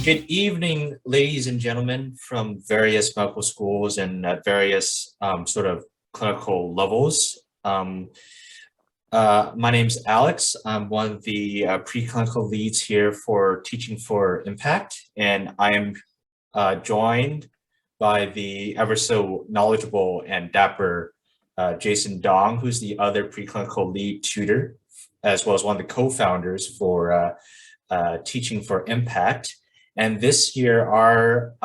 Good evening, ladies and gentlemen from various medical schools and at various sort of clinical levels. My name's Alex. I'm one of the preclinical leads here for Teaching for Impact, and I am joined by the ever so knowledgeable and dapper Jason Dong, who's the other preclinical lead tutor, as well as one of the co-founders for Teaching for Impact. And this year, our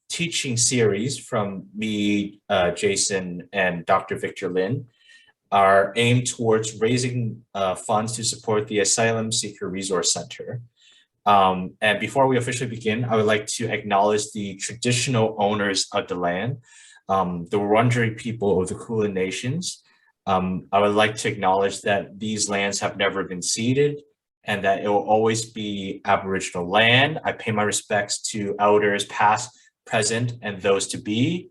teaching series from me, Jason, and Dr. Victor Lin are aimed towards raising funds to support the Asylum Seeker Resource Centre. And before we officially begin, I would like to acknowledge the traditional owners of the land, the Wurundjeri people of the Kulin Nations. I would like to acknowledge that these lands have never been ceded and that it will always be Aboriginal land. I pay my respects to elders past, present, and those to be.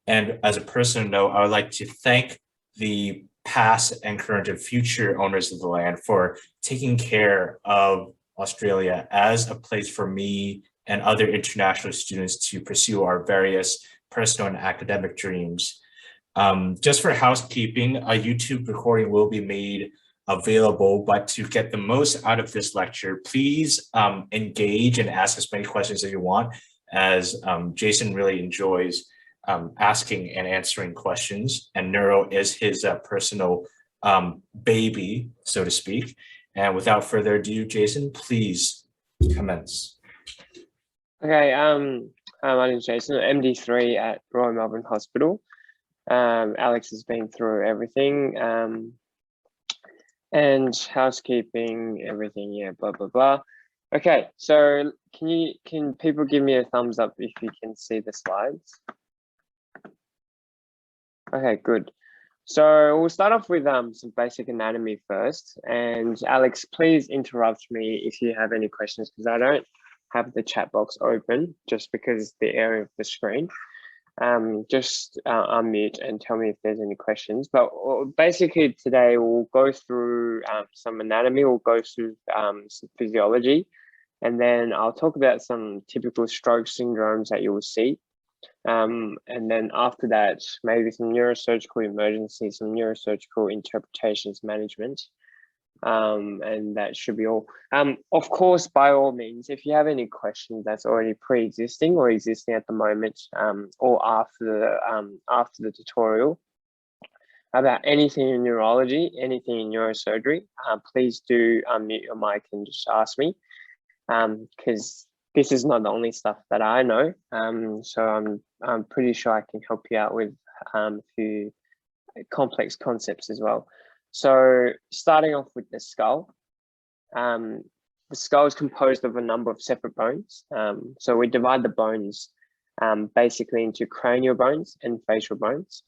And as a personal note, I would like to thank the past and current and future owners of the land for taking care of Australia as a place for me and other international students to pursue our various personal and academic dreams. Just for housekeeping, a YouTube recording will be made available, but to get the most out of this lecture, please engage and ask as many questions as you want, as Jason really enjoys asking and answering questions, and neuro is his personal baby, so to speak. And without further ado, Jason, please commence. Okay, my name is Jason, MD3 at Royal Melbourne Hospital. Alex has been through everything. And housekeeping, everything, yeah, blah, blah, blah. Okay, so can people give me a thumbs up if you can see the slides? Okay, good. So we'll start off with some basic anatomy first. And Alex, please interrupt me if you have any questions, because I don't have the chat box open just because the area of the screen. Just unmute and tell me if there's any questions. But basically today we'll go through some anatomy, we'll go through some physiology, and then I'll talk about some typical stroke syndromes that you will see. And then after that, maybe some neurosurgical emergencies, some neurosurgical interpretations management. And that should be all. Of course, by all means, if you have any questions that's already pre-existing or existing at the moment, or after the tutorial about anything in neurology, anything in neurosurgery, please do unmute your mic and just ask me, because this is not the only stuff that I know. So I'm pretty sure I can help you out with a few complex concepts as well. So starting off with the skull, the skull is composed of a number of separate bones. So we divide the bones basically into cranial bones and facial bones.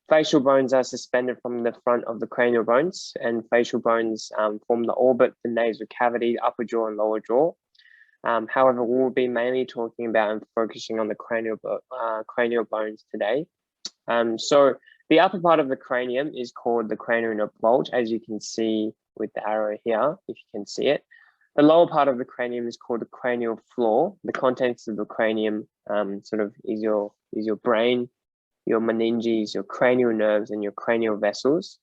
Facial bones are suspended from the front of the cranial bones, and facial bones form the orbit, the nasal cavity, upper jaw and lower jaw. However, we'll be mainly talking about and focusing on the cranial bones today. So the upper part of the cranium is called the cranial vault, as you can see with the arrow here, if you can see it. The lower part of the cranium is called the cranial floor. The contents of the cranium sort of is your brain, your meninges, your cranial nerves, and your cranial vessels.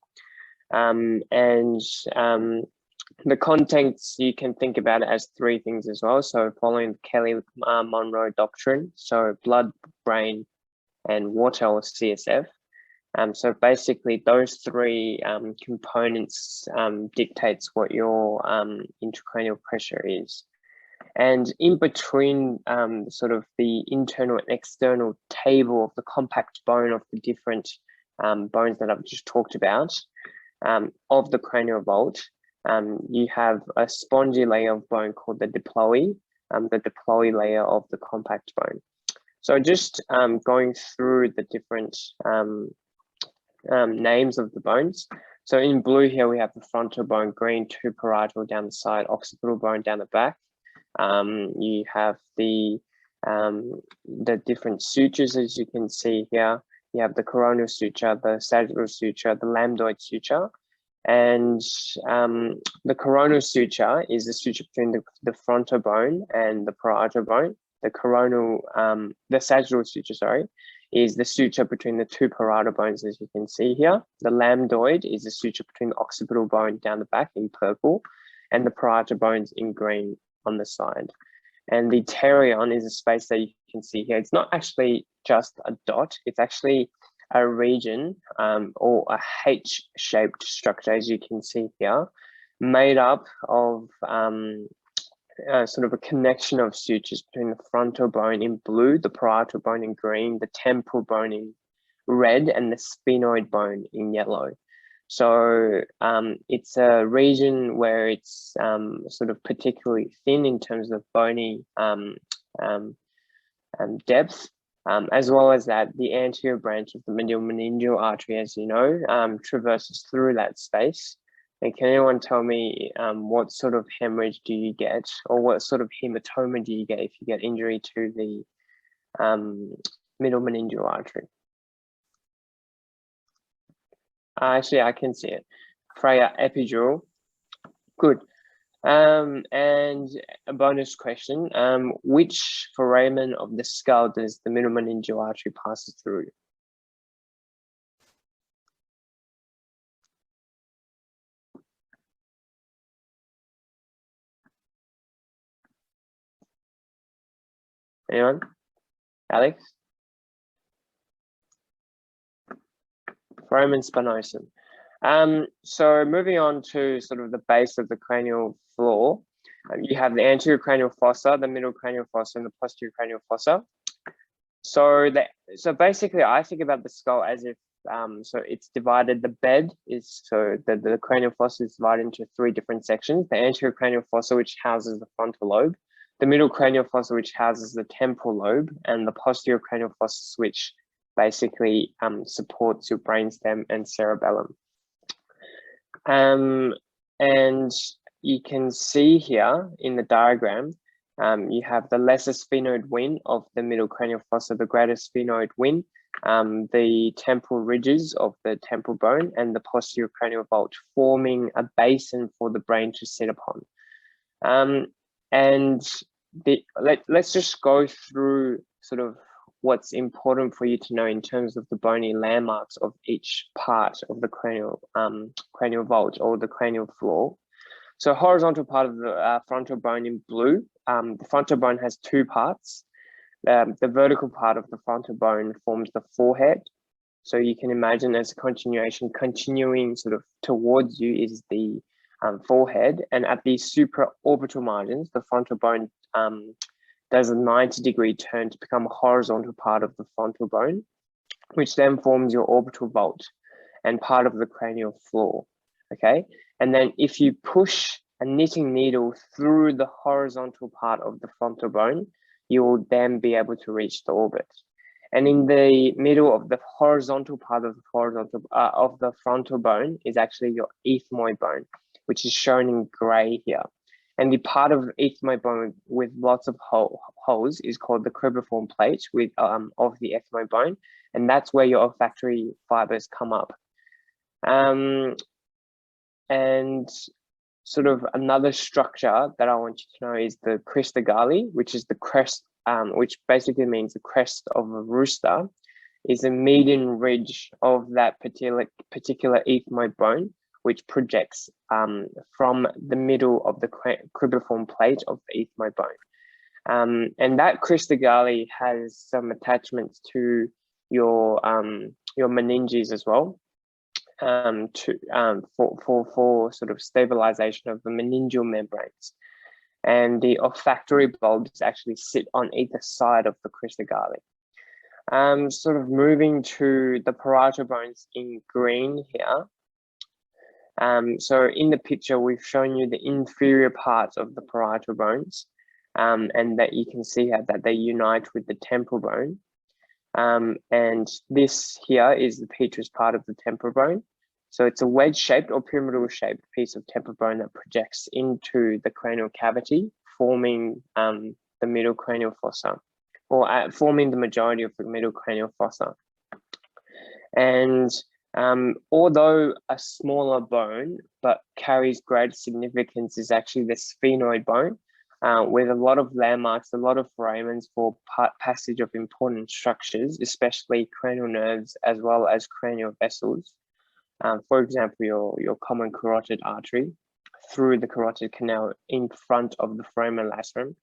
The contents, you can think about it as three things as well. So following the Kelly-Monroe doctrine, so blood, brain, and water, or CSF. So basically those three components dictates what your intracranial pressure is. And in between sort of the internal and external table of the compact bone of the different bones that I've just talked about of the cranial vault, you have a spongy layer of bone called the diploe layer of the compact bone. So just going through the different names of the bones. So in blue here, we have the frontal bone, green, two parietal down the side, occipital bone down the back. You have the different sutures, as you can see here. You have the coronal suture, the sagittal suture, the lambdoid suture. And the coronal suture is the suture between the frontal bone and the parietal bone. The coronal, the sagittal suture, sorry, is the suture between the two parietal bones, as you can see here. The lambdoid is the suture between the occipital bone down the back in purple and the parietal bones in green on the side. And the pterion is a space that you can see here. It's not actually just a dot, it's actually a region or a H-shaped structure, as you can see here, made up of sort of a connection of sutures between the frontal bone in blue, the parietal bone in green, the temporal bone in red, and the sphenoid bone in yellow. So it's a region where it's sort of particularly thin in terms of bony depth, as well as that the anterior branch of the medial meningeal artery, as you know, traverses through that space. And can anyone tell me what sort of hemorrhage do you get, or what sort of hematoma do you get if you get injury to the middle meningeal artery? Actually, I can see it. Freya, epidural. Good. And a bonus question, which foramen of the skull does the middle meningeal artery pass through? Anyone? Alex? Foramen spinosum. So moving on to sort of the base of the cranial floor, you have the anterior cranial fossa, the middle cranial fossa, and the posterior cranial fossa. So basically, I think about the skull as if so it's divided. The bed is so the cranial fossa is divided into three different sections: the anterior cranial fossa, which houses the frontal lobe; the middle cranial fossa, which houses the temporal lobe; and the posterior cranial fossa, which basically supports your brainstem and cerebellum. And you can see here in the diagram, you have the lesser sphenoid wing of the middle cranial fossa, the greater sphenoid wing, the temporal ridges of the temporal bone, and the posterior cranial vault, forming a basin for the brain to sit upon. Let's just go through sort of what's important for you to know in terms of the bony landmarks of each part of the cranial vault or the cranial floor. So horizontal part of the frontal bone in blue, the frontal bone has two parts. The vertical part of the frontal bone forms the forehead. So you can imagine as a continuing sort of towards you is the forehead, and at the supraorbital margins, the frontal bone does a 90-degree turn to become a horizontal part of the frontal bone, which then forms your orbital vault and part of the cranial floor, okay? And then if you push a knitting needle through the horizontal part of the frontal bone, you will then be able to reach the orbit. And in the middle of the horizontal part of the frontal bone is actually your ethmoid bone, which is shown in gray here. And the part of the ethmoid bone with lots of holes is called the cribriform plate of the ethmoid bone, and that's where your olfactory fibers come up. And sort of another structure that I want you to know is the crista galli, which is the crest, which basically means the crest of a rooster, is the median ridge of that particular ethmoid bone, which projects from the middle of the cribriform plate of the ethmoid bone. And that crista galli has some attachments to your meninges as well, for sort of stabilization of the meningeal membranes. And the olfactory bulbs actually sit on either side of the crista galli. Sort of moving to the parietal bones in green here. So in the picture, we've shown you the inferior parts of the parietal bones, and that you can see how that they unite with the temporal bone. And this here is the petrous part of the temporal bone. So it's a wedge-shaped or pyramidal-shaped piece of temporal bone that projects into the cranial cavity, forming the middle cranial fossa, or forming the majority of the middle cranial fossa. And Although a smaller bone, but carries greater significance, is actually the sphenoid bone, with a lot of landmarks, a lot of foramens for passage of important structures, especially cranial nerves as well as cranial vessels. For example, your common carotid artery through the carotid canal in front of the foramen lacerum.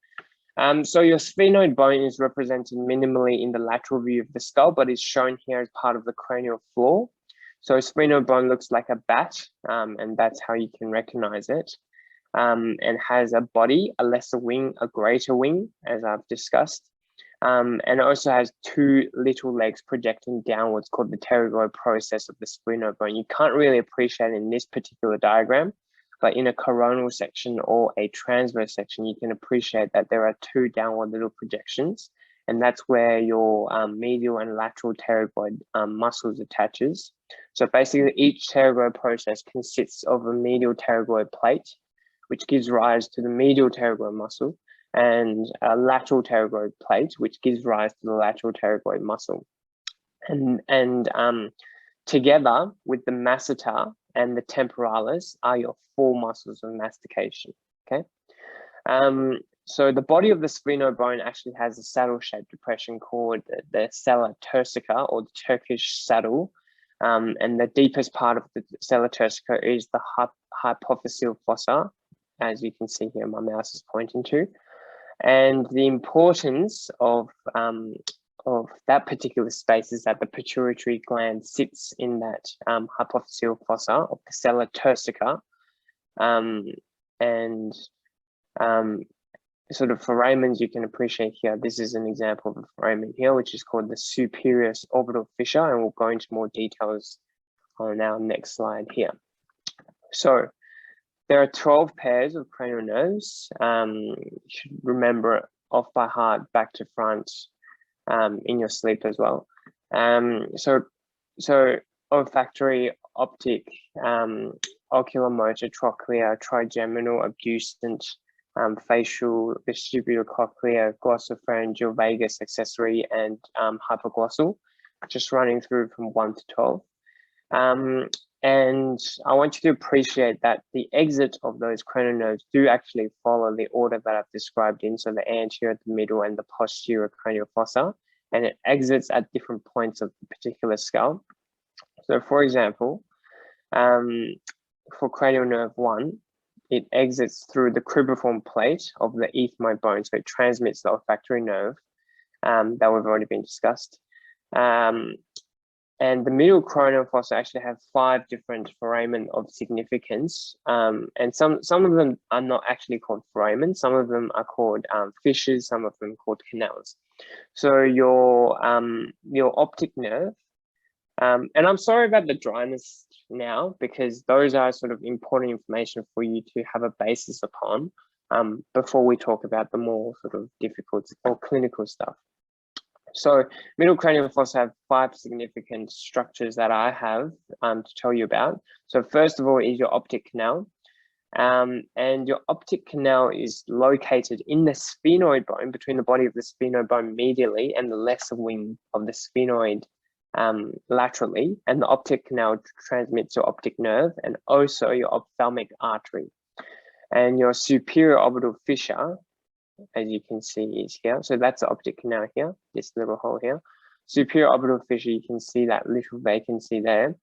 So your sphenoid bone is represented minimally in the lateral view of the skull, but is shown here as part of the cranial floor. So sphenoid bone looks like a bat, and that's how you can recognize it. And has a body, a lesser wing, a greater wing, as I've discussed. And it also has two little legs projecting downwards called the pterygoid process of the sphenoid bone. You can't really appreciate it in this particular diagram, but in a coronal section or a transverse section, you can appreciate that there are two downward little projections, and that's where your medial and lateral pterygoid muscles attaches. So basically each pterygoid process consists of a medial pterygoid plate, which gives rise to the medial pterygoid muscle, and a lateral pterygoid plate, which gives rise to the lateral pterygoid muscle. And together with the masseter and the temporalis are your four muscles of mastication, okay? So the body of the sphenoid bone actually has a saddle-shaped depression called the sella turcica, or the Turkish saddle. And the deepest part of the sella turcica is the hypophyseal fossa, as you can see here, my mouse is pointing to. And the importance of that particular space is that the pituitary gland sits in that hypophyseal fossa of the sella turcica, and sort of foramens you can appreciate here. This is an example of a foramen here, which is called the superior orbital fissure, and we'll go into more details on our next slide here. So there are 12 pairs of cranial nerves. You should remember it off by heart, back to front, in your sleep as well. So olfactory, optic, oculomotor, trochlear, trigeminal, abducent, facial, vestibular, cochlear, glossopharyngeal, vagus, accessory, and hypoglossal, just running through from 1 to 12. And I want you to appreciate that the exit of those cranial nerves do actually follow the order that I've described in, so the anterior, the middle, and the posterior cranial fossa, and it exits at different points of the particular skull. So for example, for cranial nerve 1, it exits through the cribriform plate of the ethmoid bone, so it transmits the olfactory nerve that we've already been discussed. And the middle cranial fossa actually have 5 different foramen of significance. And some of them are not actually called foramen. Some of them are called fissures, some of them called canals. So your optic nerve, and I'm sorry about the dryness now, because those are sort of important information for you to have a basis upon before we talk about the more sort of difficult or clinical stuff. So middle cranial fossa have 5 significant structures that I have to tell you about. So first of all is your optic canal. And your optic canal is located in the sphenoid bone, between the body of the sphenoid bone medially and the lesser wing of the sphenoid laterally. And the optic canal transmits your optic nerve and also your ophthalmic artery. And your superior orbital fissure, as you can see, is here. So that's the optic canal here, this little hole here. Superior orbital fissure, you can see that little vacancy there,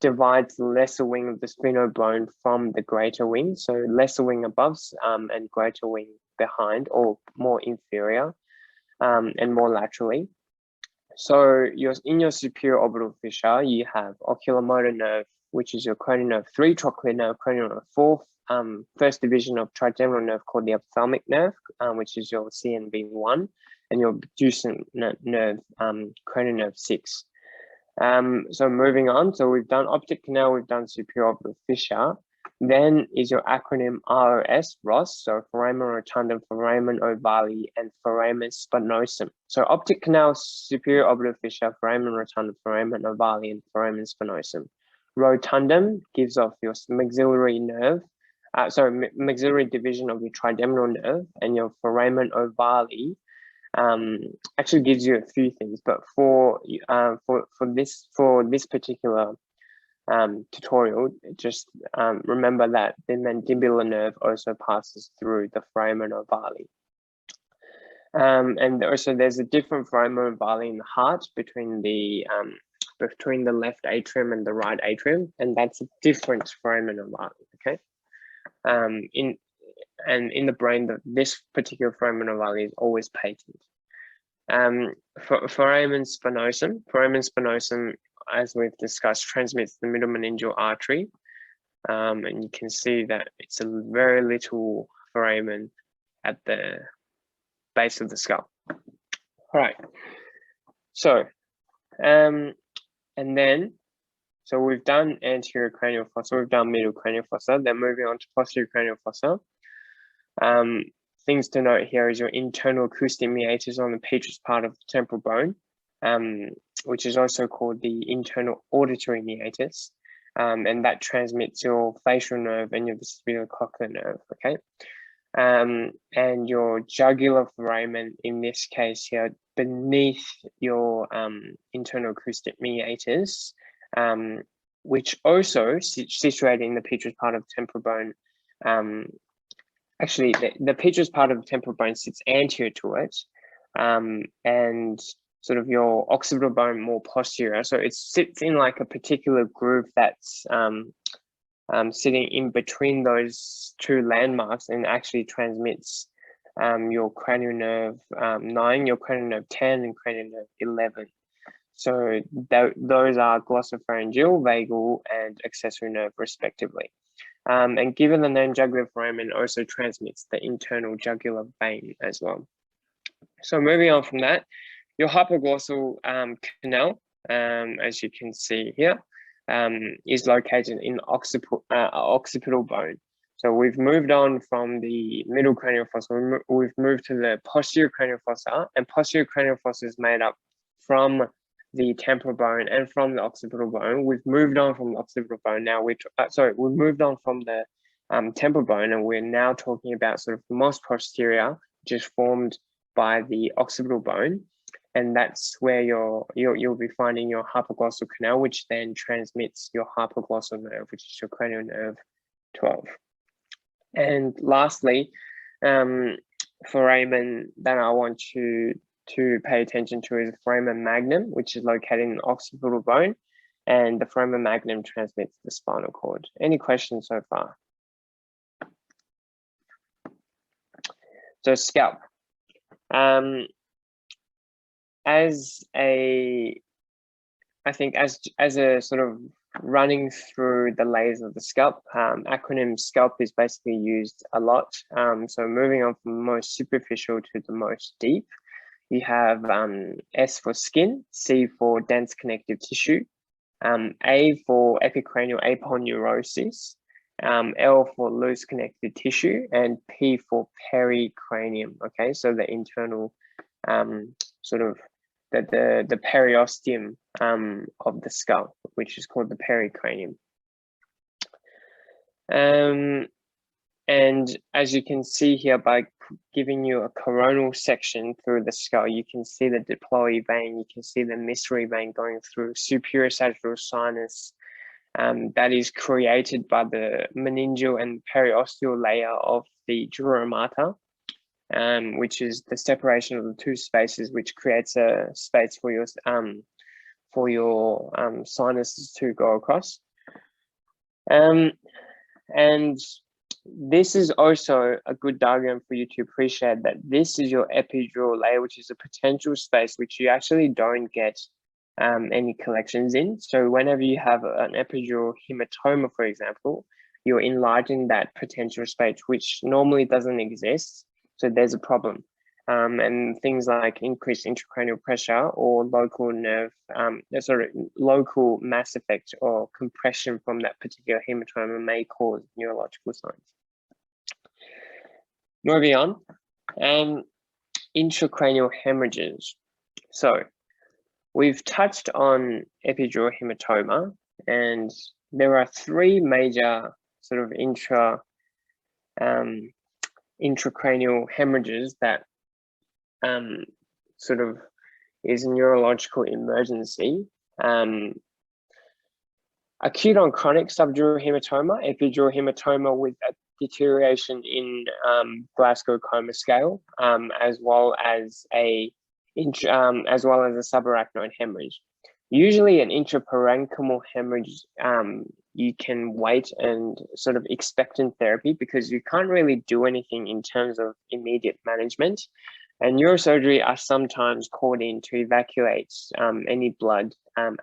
divides the lesser wing of the sphenoid bone from the greater wing. So lesser wing above and greater wing behind, or more inferior and more laterally. So in your superior orbital fissure, you have oculomotor nerve, which is your cranial nerve 3, trochlear nerve, cranial nerve 4, first division of trigeminal nerve called the ophthalmic nerve, which is your CNV1, and your abducent nerve, cranial nerve 6. So moving on, so we've done optic canal, we've done superior orbital fissure. Then is your acronym ROS, so foramen rotundum, foramen ovale, and foramen spinosum. So optic canal, superior orbital fissure, foramen rotundum, foramen ovale, and foramen spinosum. Rotundum gives off your maxillary nerve, maxillary division of your trigeminal nerve, and your foramen ovale actually gives you a few things, but for this particular tutorial, just remember that the mandibular nerve also passes through the foramen ovale. And also there's a different foramen ovale in the heart between the left atrium and the right atrium, and that's a different foramen ovale, okay? In the brain, this particular foramen ovale is always patent. Foramen spinosum, as we've discussed, transmits the middle meningeal artery, and you can see that it's a very little foramen at the base of the skull. All right, so so we've done anterior cranial fossa, we've done middle cranial fossa, then moving on to posterior cranial fossa. Things to note here is your internal acoustic meatus on the petrous part of the temporal bone, which is also called the internal auditory meatus, and that transmits your facial nerve and your vestibulocochlear nerve, okay? And your jugular foramen, in this case here, beneath your internal acoustic meatus, which also situated in the petrous part of the temporal bone. Actually, the petrous part of the temporal bone sits anterior to it, and sort of your occipital bone more posterior. So it sits in like a particular groove that's sitting in between those two landmarks, and actually transmits your cranial nerve 9, your cranial nerve 10, and cranial nerve 11. So those are glossopharyngeal, vagal, and accessory nerve respectively. And given the name jugular foramen, also transmits the internal jugular vein as well. So moving on from that, your hypoglossal canal, as you can see here, is located in occipital bone. So we've moved on from the middle cranial fossa, we've moved to the posterior cranial fossa, and posterior cranial fossa is made up from the temporal bone and from the occipital bone. We've moved on from the occipital bone now. We've moved on from the temporal bone, and we're now talking about sort of the most posterior, which is formed by the occipital bone, and that's where you'll be finding your hypoglossal canal, which then transmits your hypoglossal nerve, which is your cranial nerve 12. And lastly, foramen that I want you to pay attention to is the foramen magnum, which is located in the occipital bone, and the foramen magnum transmits the spinal cord. Any questions so far? So scalp. As a sort of running through the layers of the scalp, acronym SCALP is basically used a lot. So moving on from the most superficial to the most deep, you have S for skin, C for dense connective tissue, A for epicranial aponeurosis, L for loose connective tissue, and P for pericranium. Okay, so the internal sort of the periosteum of the skull, which is called the pericranium. And as you can see here, by giving you a coronal section through the skull, you can see the diploid vein, you can see the missory vein going through superior sagittal sinus that is created by the meningeal and periosteal layer of the dura mater, which is the separation of the two spaces, which creates a space for your sinuses to go across. And this is also a good diagram for you to appreciate that this is your epidural layer, which is a potential space which you actually don't get any collections in. So whenever you have an epidural hematoma, for example, you're enlarging that potential space, which normally doesn't exist. So there's a problem. And things like increased intracranial pressure or local nerve, local mass effect or compression from that particular hematoma may cause neurological signs. Moving on, intracranial hemorrhages. So we've touched on epidural hematoma, and there are three major sort of intracranial hemorrhages that sort of is a neurological emergency. Acute on chronic subdural hematoma, epidural hematoma with a deterioration in Glasgow Coma scale, as well as a subarachnoid hemorrhage. Usually, an intraparenchymal hemorrhage, you can wait and sort of expectant therapy because you can't really do anything in terms of immediate management. And neurosurgery are sometimes called in to evacuate any blood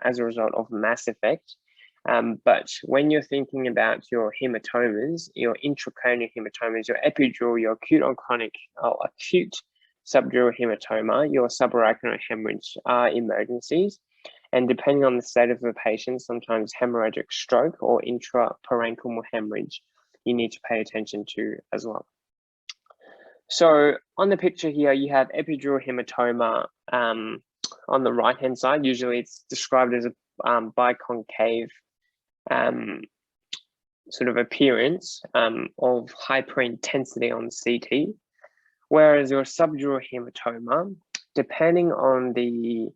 as a result of mass effect. But when you're thinking about your hematomas, your intracranial hematomas, your epidural, your acute on chronic or acute subdural hematoma, your subarachnoid hemorrhage are emergencies. And depending on the state of the patient, sometimes hemorrhagic stroke or intraparenchymal hemorrhage, you need to pay attention to as well. So on the picture here, you have epidural hematoma on the right-hand side. Usually it's described as a biconcave sort of appearance of hyperintensity on CT, whereas your subdural hematoma, depending on the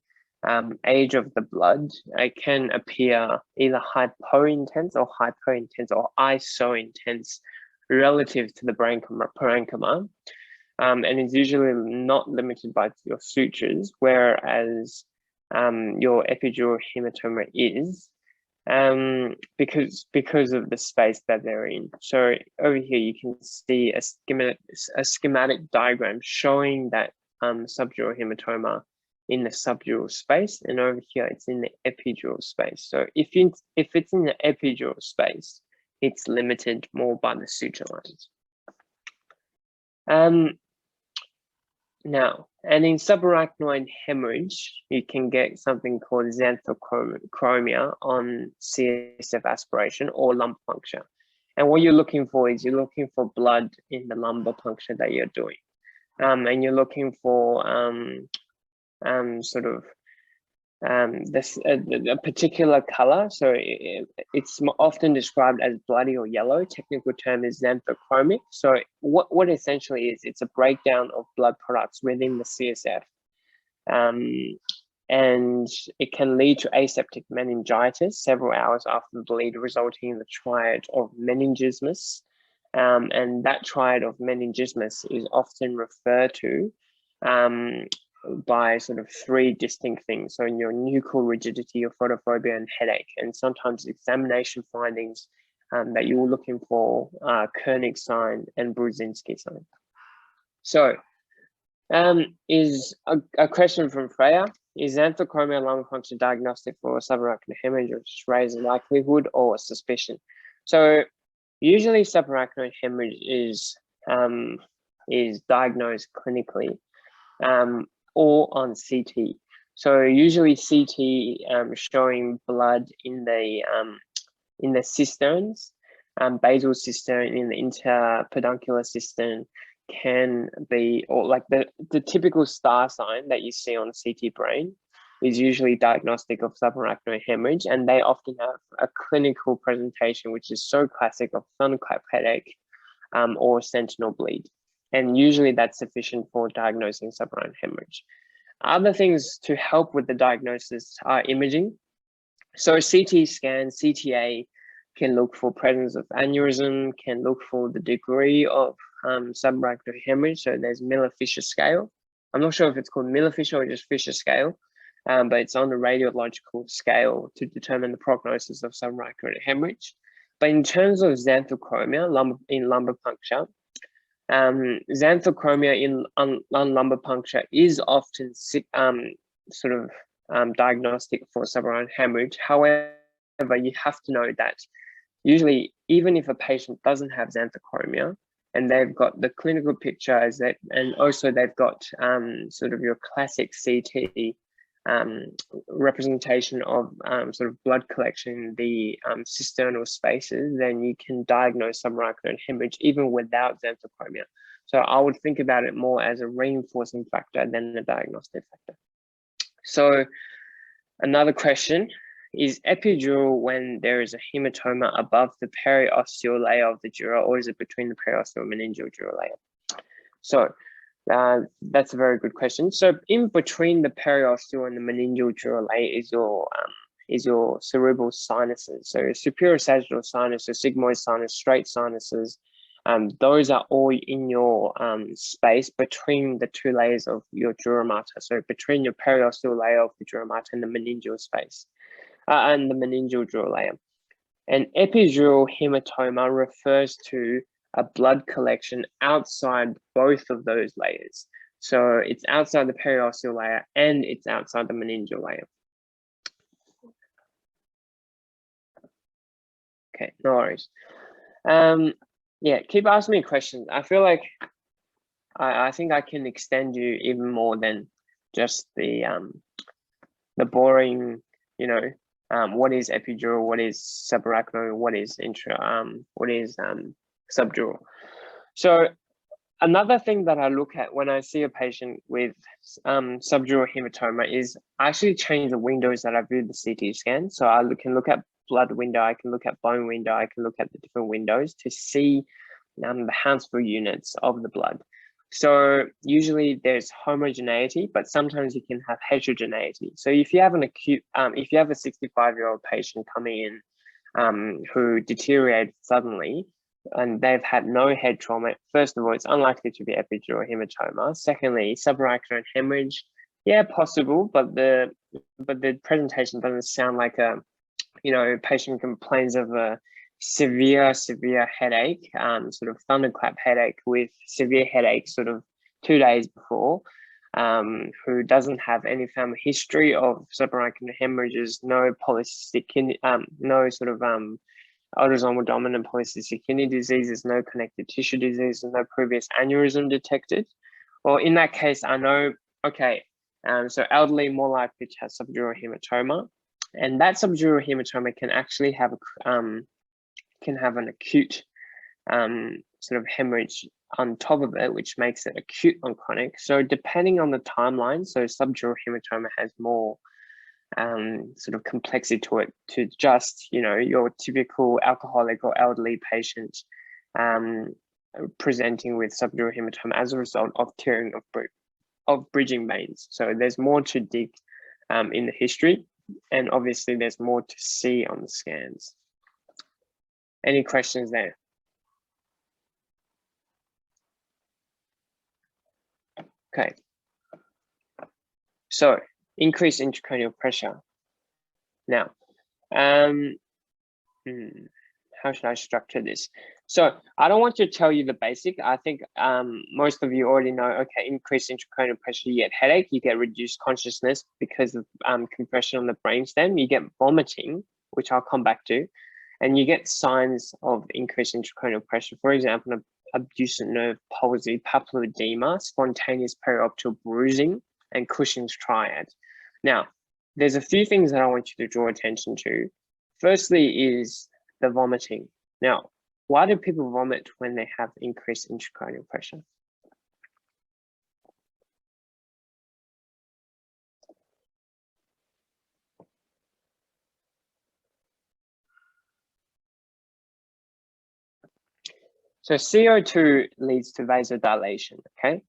age of the blood, it can appear either hypointense or hyperintense or iso-intense relative to the parenchyma, and is usually not limited by your sutures, whereas your epidural hematoma is, because of the space that they're in. So over here you can see a schematic diagram showing that subdural hematoma in the subdural space, and over here it's in the epidural space. So if it's in the epidural space, it's limited more by the suture lines. Now, and in subarachnoid hemorrhage, you can get something called xanthochromia on CSF aspiration or lumbar puncture. And what you're looking for is you're looking for blood in the lumbar puncture that you're doing. And you're looking for a particular color. So it's often described as bloody or yellow. Technical term is xanthochromic. So what essentially is, it's a breakdown of blood products within the CSF. And it can lead to aseptic meningitis several hours after the bleed, resulting in the triad of meningismus. And that triad of meningismus is often referred to by sort of three distinct things. So in your nuchal rigidity, your photophobia, and headache, and sometimes examination findings that you're looking for Koenig sign and Brudzinski sign. So is a question from Freya: is xanthochromia lumbar puncture diagnostic for subarachnoid hemorrhage, which raises a likelihood or a suspicion? So usually subarachnoid hemorrhage is diagnosed clinically or on CT. So usually CT showing blood in the cisterns, basal cistern, in the interpeduncular cistern, can be, or like the typical star sign that you see on CT brain is usually diagnostic of subarachnoid hemorrhage, and they often have a clinical presentation which is so classic of thunderclap headache or sentinel bleed. And usually that's sufficient for diagnosing subarachnoid hemorrhage. Other things to help with the diagnosis are imaging. So CT scan, CTA can look for presence of aneurysm, can look for the degree of subarachnoid hemorrhage. So there's Miller-Fisher scale. I'm not sure if it's called Miller-Fisher or just Fisher scale, but it's on the radiological scale to determine the prognosis of subarachnoid hemorrhage. But in terms of xanthochromia in lumbar puncture, xanthochromia on lumbar puncture is often diagnostic for subarachnoid hemorrhage. However, you have to know that usually, even if a patient doesn't have xanthochromia and they've got the clinical picture as that, and also they've got sort of your classic CT representation of sort of blood collection in the cisternal spaces, then you can diagnose subarachnoid hemorrhage even without xanthochromia. So I would think about it more as a reinforcing factor than a diagnostic factor. So another question: is epidural when there is a hematoma above the periosteal layer of the dura, or is it between the periosteal and meningeal dura layer? So that's a very good question. So in between the periosteal and the meningeal dura layer is your is your cerebral sinuses. So superior sagittal sinus, so sigmoid sinus, straight sinuses, those are all in your space between the two layers of your dura mater. So between your periosteal layer of the dura mater and the meningeal space, and the meningeal dural layer. An epidural hematoma refers to a blood collection outside both of those layers. So it's outside the periosteal layer and it's outside the meningeal layer. Okay, no worries. Yeah, keep asking me questions. I feel like I think I can extend you even more than just the boring, you know, what is epidural, what is subarachnoid, what is subdural. So another thing that I look at when I see a patient with subdural hematoma is I actually change the windows that I view the CT scan. So I can look at blood window, I can look at bone window, I can look at the different windows to see the Hounsfield units of the blood. So usually there's homogeneity, but sometimes you can have heterogeneity. So if you have an acute, if you have a 65-year-old patient coming in who deteriorated suddenly and they've had no head trauma, first of all, it's unlikely to be epidural hematoma. Secondly, subarachnoid hemorrhage, yeah, possible, but the presentation doesn't sound like a, you know, patient complains of a severe headache, sort of thunderclap headache with severe headache sort of 2 days before, who doesn't have any family history of subarachnoid hemorrhages, no polycystic kidney, no sort of autosomal dominant polycystic kidney diseases, no connective tissue diseases, no previous aneurysm detected. Well, in that case, I know, okay, so elderly more likely to have subdural hematoma, and that subdural hematoma can actually have an acute sort of hemorrhage on top of it, which makes it acute on chronic. So depending on the timeline, so subdural hematoma has more sort of complexity to it, to just, you know, your typical alcoholic or elderly patient presenting with subdural hematoma as a result of tearing of bridging veins. So there's more to dig in the history, and obviously there's more to see on the scans. Any questions there? Okay. So increased intracranial pressure. Now, how should I structure this? So I don't want to tell you the basic. I think most of you already know, okay, increased intracranial pressure, you get headache, you get reduced consciousness because of compression on the brainstem, you get vomiting, which I'll come back to, and you get signs of increased intracranial pressure. For example, abducent nerve palsy, papilledema, spontaneous perioptical bruising, and Cushing's triad. Now, there's a few things that I want you to draw attention to. Firstly is the vomiting. Now, why do people vomit when they have increased intracranial pressure? So CO2 leads to vasodilation, okay?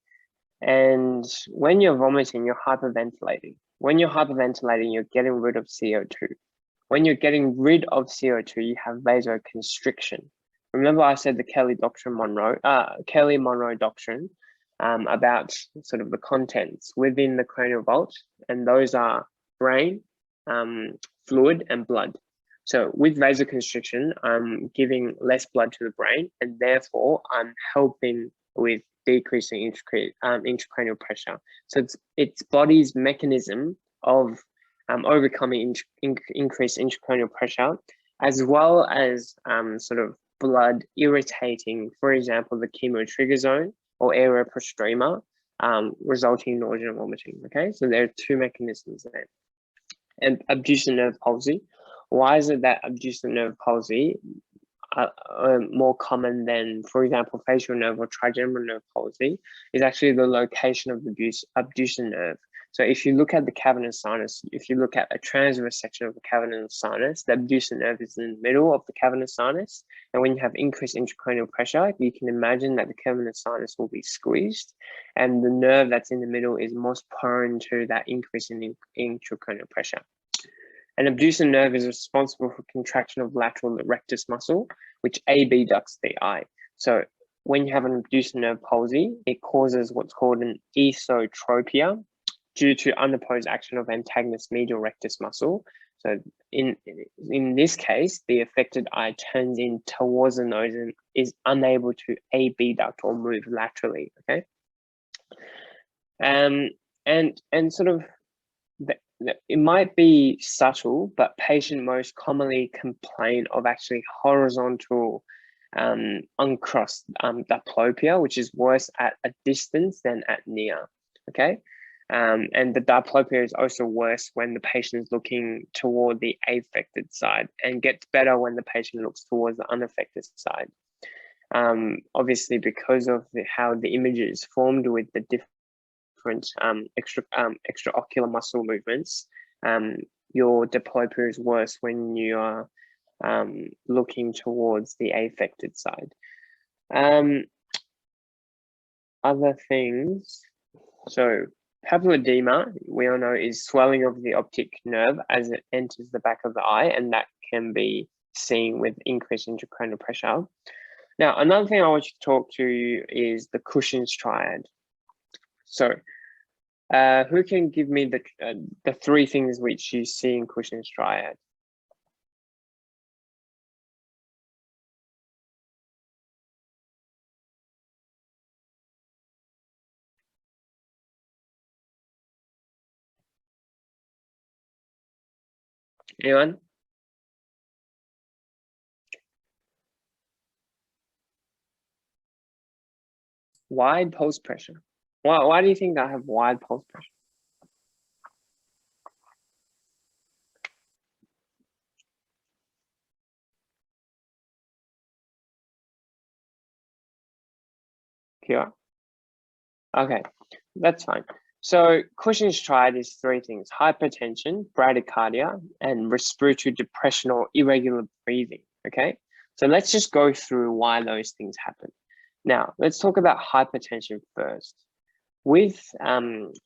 And when you're vomiting, you're hyperventilating. When you're hyperventilating, you're getting rid of CO2. When you're getting rid of CO2, you have vasoconstriction. Remember I said the Kelly-Monroe doctrine about sort of the contents within the cranial vault, and those are brain, fluid, and blood. So with vasoconstriction, I'm giving less blood to the brain, and therefore I'm helping with decreasing intracranial pressure. So it's body's mechanism of overcoming increased intracranial pressure, as well as sort of blood irritating, for example, the chemo trigger zone or area postrema, resulting in nausea and vomiting. Okay, so there are two mechanisms there. And abducent nerve palsy. Why is it that abducent nerve palsy more common than, for example, facial nerve or trigeminal nerve palsy? Is actually the location of the abducent nerve. So if you look at the cavernous sinus, if you look at a transverse section of the cavernous sinus, the abducent nerve is in the middle of the cavernous sinus. And when you have increased intracranial pressure, you can imagine that the cavernous sinus will be squeezed, and the nerve that's in the middle is most prone to that increase in intracranial pressure. An abducent nerve is responsible for contraction of lateral rectus muscle, which abducts the eye. So when you have an abducent nerve palsy, it causes what's called an esotropia due to unopposed action of antagonist medial rectus muscle. So in this case, the affected eye turns in towards the nose and is unable to abduct or move laterally. Okay, and sort of it might be subtle, but patients most commonly complain of actually horizontal uncrossed diplopia, which is worse at a distance than at near. Okay. And the diplopia is also worse when the patient is looking toward the affected side, and gets better when the patient looks towards the unaffected side. Obviously, because of how the image is formed with the different extraocular muscle movements, your diplopia is worse when you are looking towards the affected side. Other things, so papilledema, we all know, is swelling of the optic nerve as it enters the back of the eye, and that can be seen with increased intracranial pressure. Now, another thing I want you to talk to is the Cushing's triad. So, who can give me the three things which you see in Cushing's triad? Anyone? Wide pulse pressure. Why do you think I have wide pulse pressure? Kira? Okay, that's fine. So Cushing's triad is three things: hypertension, bradycardia, and respiratory depression or irregular breathing. Okay, so let's just go through why those things happen. Now, let's talk about hypertension first. With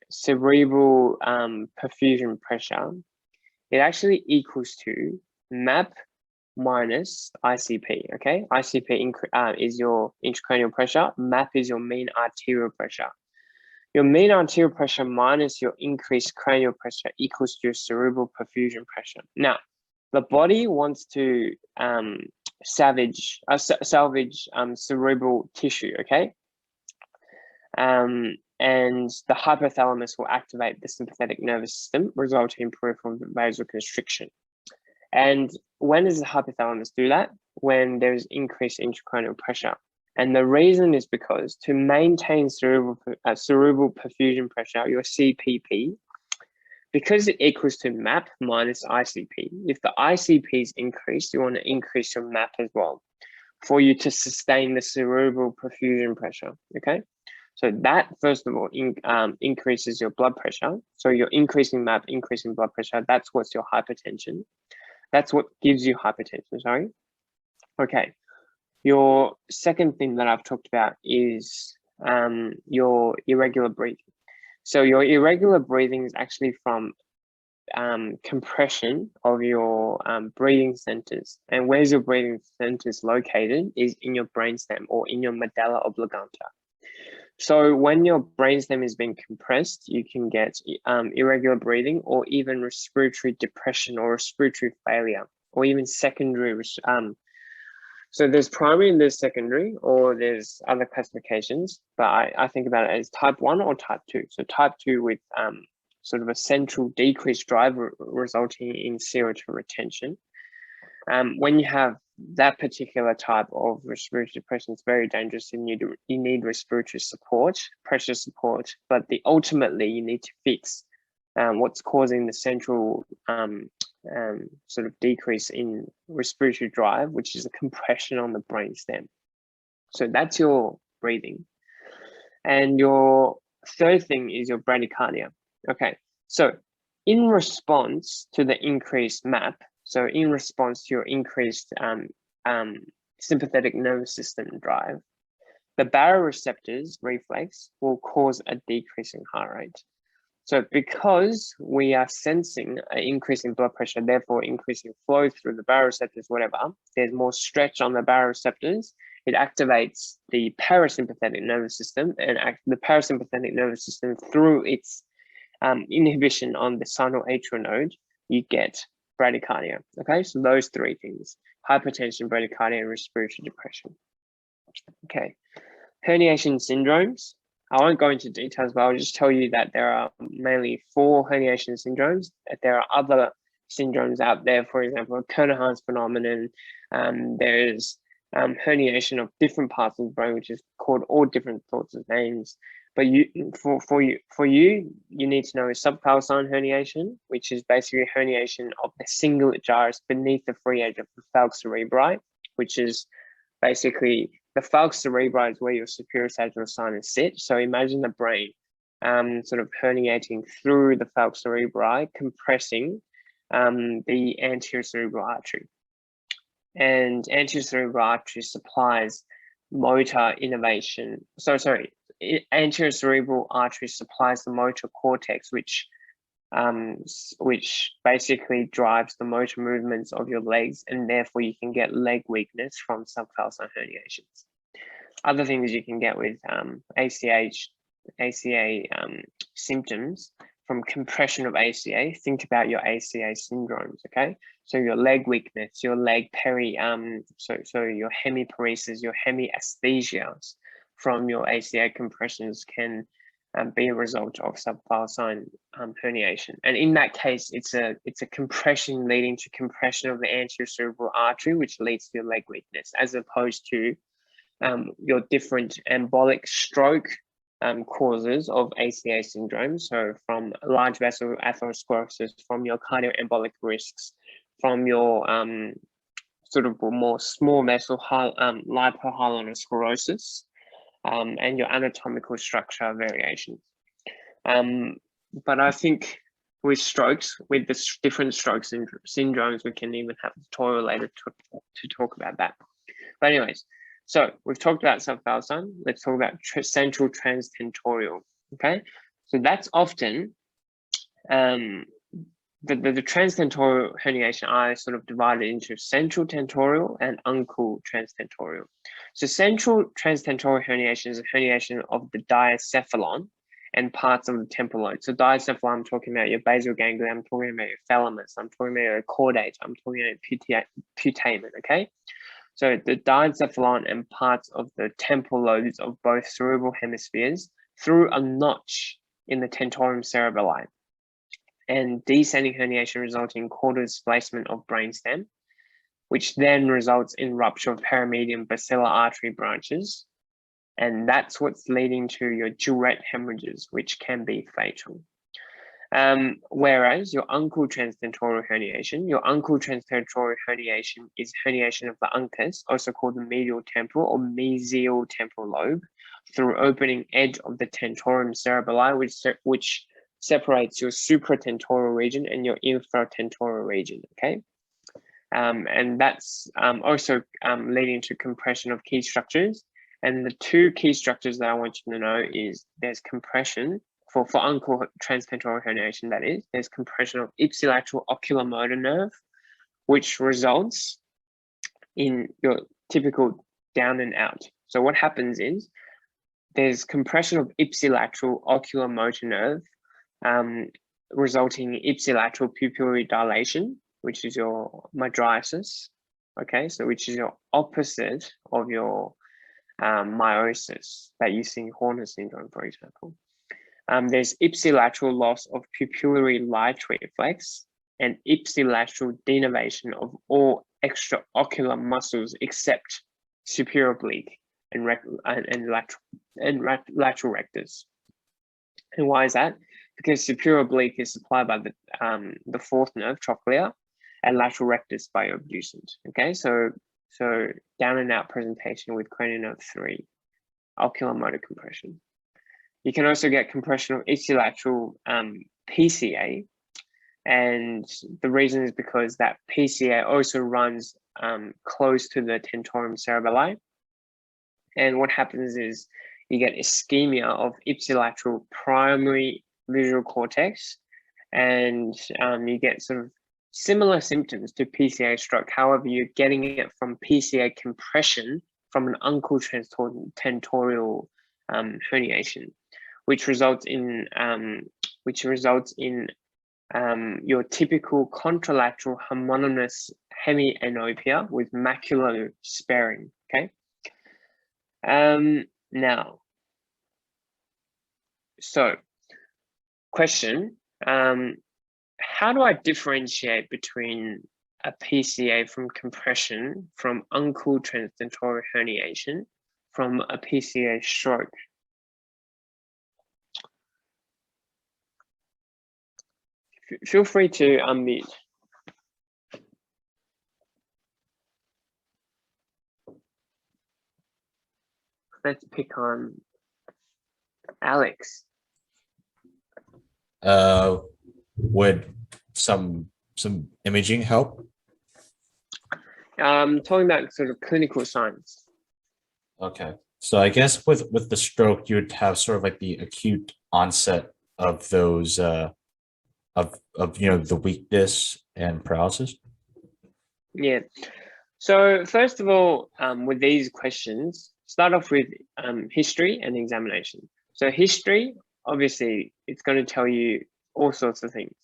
cerebral perfusion pressure, it actually equals to MAP minus ICP. Okay, ICP is your intracranial pressure, MAP is your mean arterial pressure. Your mean arterial pressure minus your increased cranial pressure equals to your cerebral perfusion pressure. Now, the body wants to salvage cerebral tissue, okay? And the hypothalamus will activate the sympathetic nervous system, resulting in peripheral vasoconstriction. And when does the hypothalamus do that? When there's increased intracranial pressure. And the reason is because to maintain cerebral perfusion pressure, your CPP, because it equals to MAP minus ICP, if the ICP is increased, you want to increase your MAP as well for you to sustain the cerebral perfusion pressure, okay? So that, first of all, increases your blood pressure. So you're increasing MAP, increasing blood pressure. That's what's your hypertension. That's what gives you hypertension, sorry. Okay. Your second thing that I've talked about is your irregular breathing. So your irregular breathing is actually from compression of your breathing centers. And where's your breathing centers located is in your brainstem or in your medulla oblongata. So when your brainstem is being compressed, you can get irregular breathing or even respiratory depression or respiratory failure, or even secondary. So there's primary and there's secondary, or there's other classifications, but I think about it as type 1 or type 2. So type 2 with sort of a central decreased drive resulting in CO2 retention. When you have that particular type of respiratory depression, it's very dangerous, and you need respiratory support, pressure support, but ultimately you need to fix what's causing the central sort of decrease in respiratory drive, which is a compression on the brainstem. So that's your breathing. And your third thing is your bradycardia. Okay, so in response to the increased MAP, so in response to your increased sympathetic nervous system drive, the baroreceptors reflex will cause a decrease in heart rate. So because we are sensing an increase in blood pressure, therefore increasing flow through the baroreceptors, whatever, there's more stretch on the baroreceptors. It activates the parasympathetic nervous system, and the parasympathetic nervous system, through its inhibition on the sinoatrial node, you get bradycardia. Okay, so those three things: hypertension, bradycardia, and respiratory depression. Okay, herniation syndromes. I won't go into details, but I'll just tell you that there are mainly 4 herniation syndromes. There are other syndromes out there, for example, Kernahan's phenomenon. There's herniation of different parts of the brain, which is called all different sorts of names. But for you need to know subcalcine herniation, which is basically herniation of the cingulate gyrus beneath the free edge of the falx cerebri, which is basically the falx cerebri is where your superior sagittal sinus sits. So imagine the brain sort of herniating through the falx cerebri, compressing the anterior cerebral artery. And anterior cerebral artery supplies motor innervation. Anterior cerebral artery supplies the motor cortex, which basically drives the motor movements of your legs, and therefore you can get leg weakness from subcalcine herniations. Other things you can get with ACA symptoms from compression of ACA. Think about your ACA syndromes, okay? So your leg weakness, your leg so your hemiparesis, your hemiaesthesias from your ACA compressions can be a result of subcalcine herniation. And in that case, it's a compression leading to compression of the anterior cerebral artery, which leads to your leg weakness, as opposed to your different embolic stroke causes of ACA syndrome. So from large vessel atherosclerosis, from your cardioembolic risks, from your sort of more small vessel lipohyaluronasclerosis, and your anatomical structure variations. But I think with strokes, with the different strokes and syndromes, we can even have a tutorial later to talk about that. But anyways, so we've talked about subcalcine. Let's talk about central transtentorial. Okay, so that's often the transtentorial herniation are sort of divided into central tentorial and uncal transtentorial. So central transtentorial herniation is a herniation of the diacephalon and parts of the temporal lobe. So diacephalon, I'm talking about your basal ganglia, I'm talking about your thalamus, I'm talking about your caudate, I'm talking about putamen, okay? So the diencephalon and parts of the temporal lobes of both cerebral hemispheres through a notch in the tentorium cerebelli, and descending herniation resulting in caudal displacement of brainstem, which then results in rupture of perimedium basilar artery branches. And that's what's leading to your Jurette hemorrhages, which can be fatal. Whereas your uncal transtentorial herniation is herniation of the uncus, also called the medial temporal or mesial temporal lobe, through opening edge of the tentorium cerebelli, which separates your supratentorial region and your infratentorial region, okay? And that's also leading to compression of key structures. And the 2 key structures that I want you to know is there's compression for uncal transtentorial herniation, that is, there's compression of ipsilateral oculomotor nerve, which results in your typical down and out. So what happens is there's compression of ipsilateral oculomotor nerve, resulting in ipsilateral pupillary dilation, which is your mydriasis, okay? So which is your opposite of your meiosis that you see in Horner syndrome, for example. There's ipsilateral loss of pupillary light reflex and ipsilateral denervation of all extraocular muscles except superior oblique and lateral rectus. And why is that? Because superior oblique is supplied by the 4th nerve, trochlear, and lateral rectus by your abducent. Okay, so down and out presentation with cranial nerve 3, oculomotor compression. You can also get compression of ipsilateral PCA, and the reason is because that PCA also runs close to the tentorium cerebelli. And what happens is you get ischemia of ipsilateral primary visual cortex, and you get sort of similar symptoms to PCA stroke. However, you're getting it from PCA compression from an uncal tentorial herniation, which results in your typical contralateral homonymous hemianopia with macular sparing. Okay. Now, so question, how do I differentiate between a PCA from compression, from uncal transcendental herniation, from a PCA stroke? Feel free to unmute. Let's pick on Alex. Would some imaging help? Talking about sort of clinical signs. Okay, so I guess with the stroke, you would have sort of like the acute onset of those of the weakness and paralysis. Yeah. So first of all, with these questions, start off with history and examination. So history, obviously, it's going to tell you all sorts of things.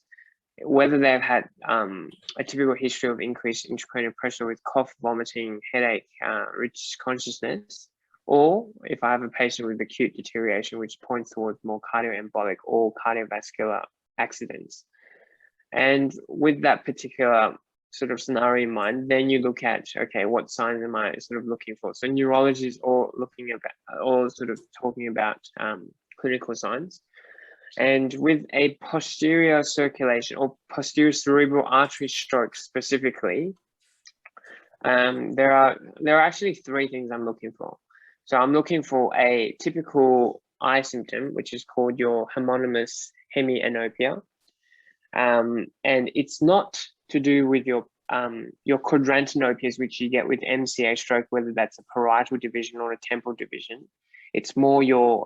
Whether they've had a typical history of increased intracranial pressure with cough, vomiting, headache, reduced consciousness, or if I have a patient with acute deterioration, which points towards more cardioembolic or cardiovascular accidents. And with that particular sort of scenario in mind, then you look at, okay, what signs am I sort of looking for? So neurology is all looking about, all sort of talking about clinical signs. And with a posterior circulation or posterior cerebral artery stroke specifically, there are actually three things I'm looking for. So I'm looking for a typical eye symptom, which is called your homonymous hemianopia. And it's not to do with your quadrantinopias, which you get with MCA stroke, whether that's a parietal division or a temporal division. It's more your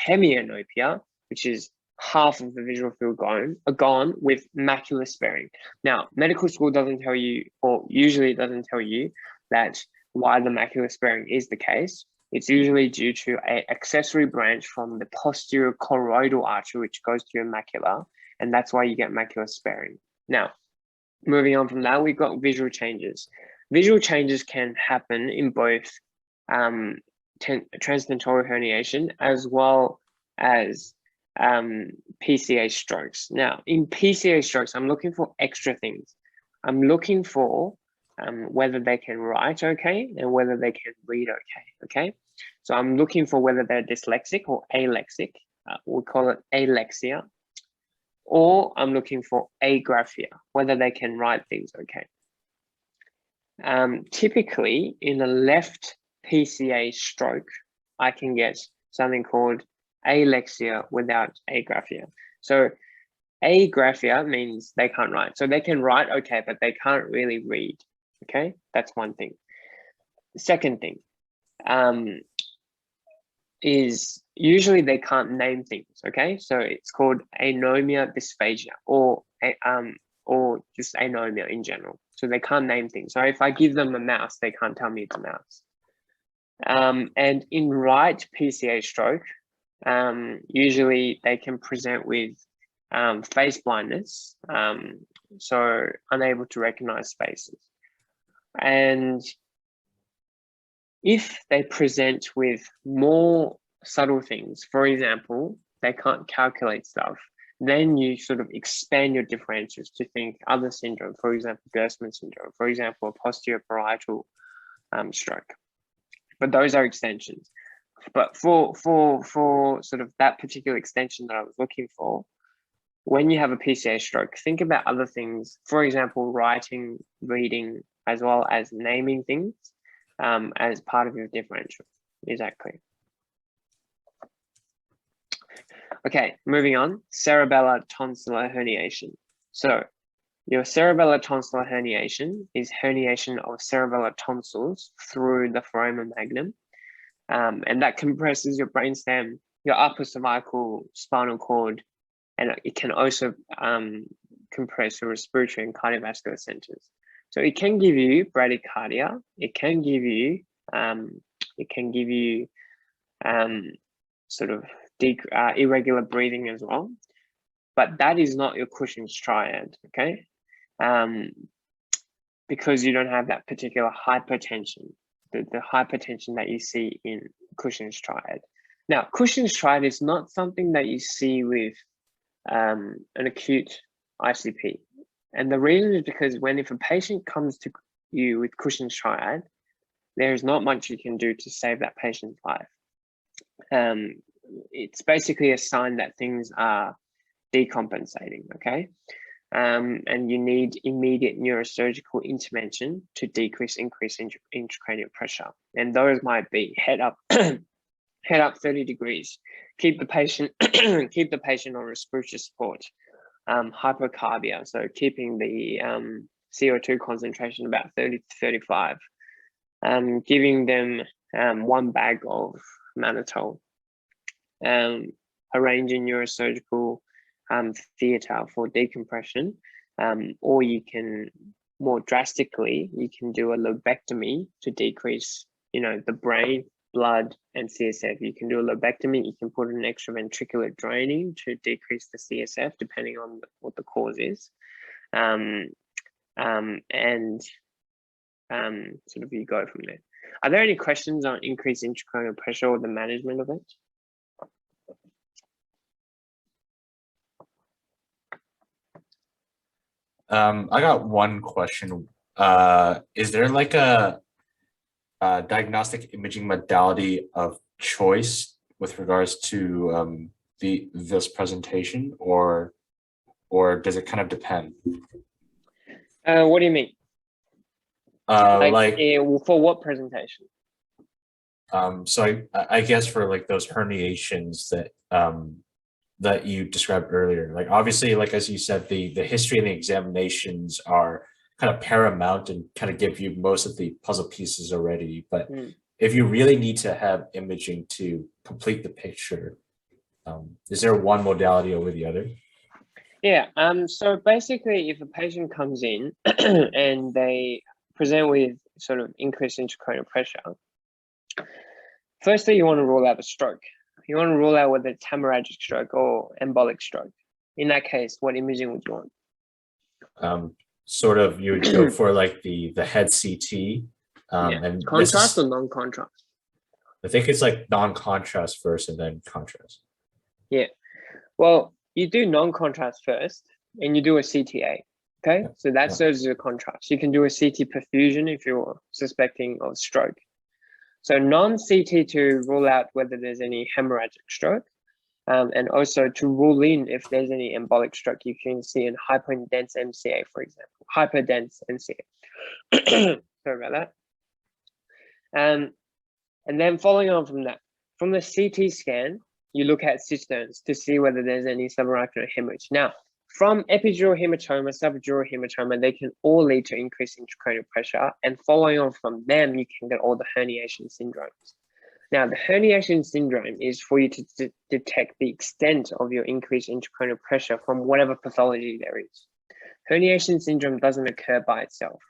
hemianopia, which is half of the visual field gone with macular sparing. Now, medical school doesn't tell you, or usually doesn't tell you, that why the macular sparing is the case. It's usually due to an accessory branch from the posterior choroidal artery, which goes to your macula, and that's why you get macular sparing. Now, moving on from that, we've got visual changes. Visual changes can happen in both transcendental herniation as well as PCA strokes. Now, in PCA strokes, I'm looking for extra things. I'm looking for whether they can write okay and whether they can read okay. So I'm looking for whether they're dyslexic or alexic. We call it alexia. Or I'm looking for agraphia, whether they can write things okay. Typically, in a left PCA stroke, I can get something called alexia without agraphia. So agraphia means they can't write. So they can write okay, but they can't really read. Okay, that's one thing. Second thing is usually they can't name things. Okay, so it's called anomia dysphagia or just anomia in general. So they can't name things. So if I give them a mouse, they can't tell me it's a mouse. And in right PCA stroke, usually they can present with face blindness, so unable to recognize faces. And if they present with more subtle things, for example, they can't calculate stuff, then you sort of expand your differentials to think other syndrome, for example, Gerstmann syndrome, for example, a posterior parietal stroke. But those are extensions. But for sort of that particular extension that I was looking for, when you have a PCA stroke, think about other things, for example, writing, reading, as well as naming things as part of your differential. Is that clear? Okay, moving on, cerebellar tonsillar herniation. So your cerebellar tonsillar herniation is herniation of cerebellar tonsils through the foramen magnum. And that compresses your brainstem, your upper cervical spinal cord, and it can also compress the respiratory and cardiovascular centers. So it can give you bradycardia. It can give you sort of irregular breathing as well. But that is not your Cushing's triad, okay? Because you don't have that particular hypertension, the hypertension that you see in Cushing's triad. Now, Cushing's triad is not something that you see with an acute ICP. And the reason is because if a patient comes to you with Cushing's triad, there is not much you can do to save that patient's life. It's basically a sign that things are decompensating, okay? And you need immediate neurosurgical intervention to increase intracranial pressure. And those might be head up, head up 30 degrees, keep the patient on respiratory support, hypocarbia, so keeping the CO2 concentration about 30 to 35, giving them 1 bag of mannitol, arranging neurosurgical theatre for decompression, or you can more drastically, you can do a lobectomy to decrease, the brain, blood, and CSF. You can do a lobectomy. You can put an extraventricular draining to decrease the CSF, depending on what the cause is, and sort of you go from there. Are there any questions on increased intracranial pressure or the management of it? I got one question. Is there like a diagnostic imaging modality of choice with regards to this presentation, or does it kind of depend? What do you mean? For what presentation? So I guess for like those herniations that that you described earlier, like obviously, like as you said, the history and the examinations are kind of paramount and kind of give you most of the puzzle pieces already. But if you really need to have imaging to complete the picture, is there one modality over the other? Yeah. So basically, if a patient comes in and they present with sort of increased intracranial pressure, firstly, you want to rule out a stroke. You want to rule out whether it's hemorrhagic stroke or embolic stroke. In that case, what imaging would you want? Sort of, you would go for like the head CT. And contrast or non-contrast? I think it's like non-contrast first and then contrast. Yeah. Well, you do non-contrast first and you do a CTA. Okay, so that serves as a contrast. You can do a CT perfusion if you're suspecting of stroke. So non-CT to rule out whether there's any hemorrhagic stroke, and also to rule in if there's any embolic stroke. You can see in hypodense MCA, for example, hyperdense MCA. Sorry about that. And then following on from that, from the CT scan, you look at cisterns to see whether there's any subarachnoid hemorrhage. Now, from epidural hematoma, subdural hematoma, they can all lead to increased intracranial pressure. And following on from them, you can get all the herniation syndromes. Now, the herniation syndrome is for you to detect the extent of your increased intracranial pressure from whatever pathology there is. Herniation syndrome doesn't occur by itself,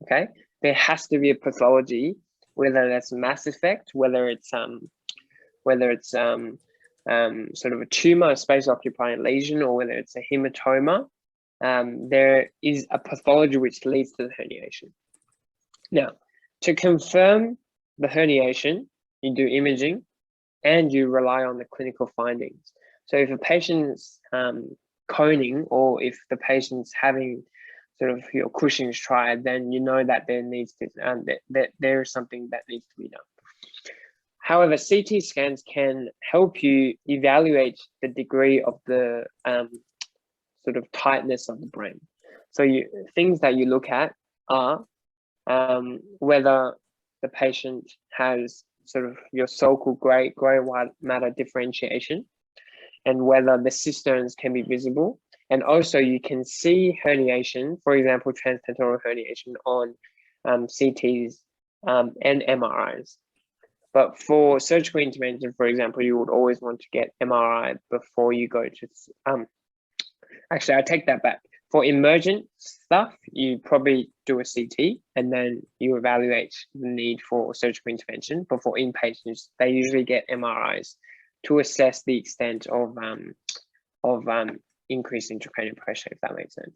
okay? There has to be a pathology, whether that's mass effect, whether it's sort of a tumor, a space-occupying lesion, or whether it's a hematoma, there is a pathology which leads to the herniation. Now, to confirm the herniation, you do imaging and you rely on the clinical findings. So if a patient's coning, or if the patient's having sort of your Cushing's triad, then you know that there needs to that there is something that needs to be done. However, CT scans can help you evaluate the degree of the sort of tightness of the brain. So things that you look at are whether the patient has sort of your so-called gray-white matter differentiation, and whether the cisterns can be visible. And also you can see herniation, for example, transcendental herniation on CTs and MRIs. But for surgical intervention, for example, you would always want to get MRI before you go to Actually, I take that back. For emergent stuff, you probably do a CT and then you evaluate the need for surgical intervention. But for inpatients, they usually get MRIs to assess the extent of increased intracranial pressure, if that makes sense.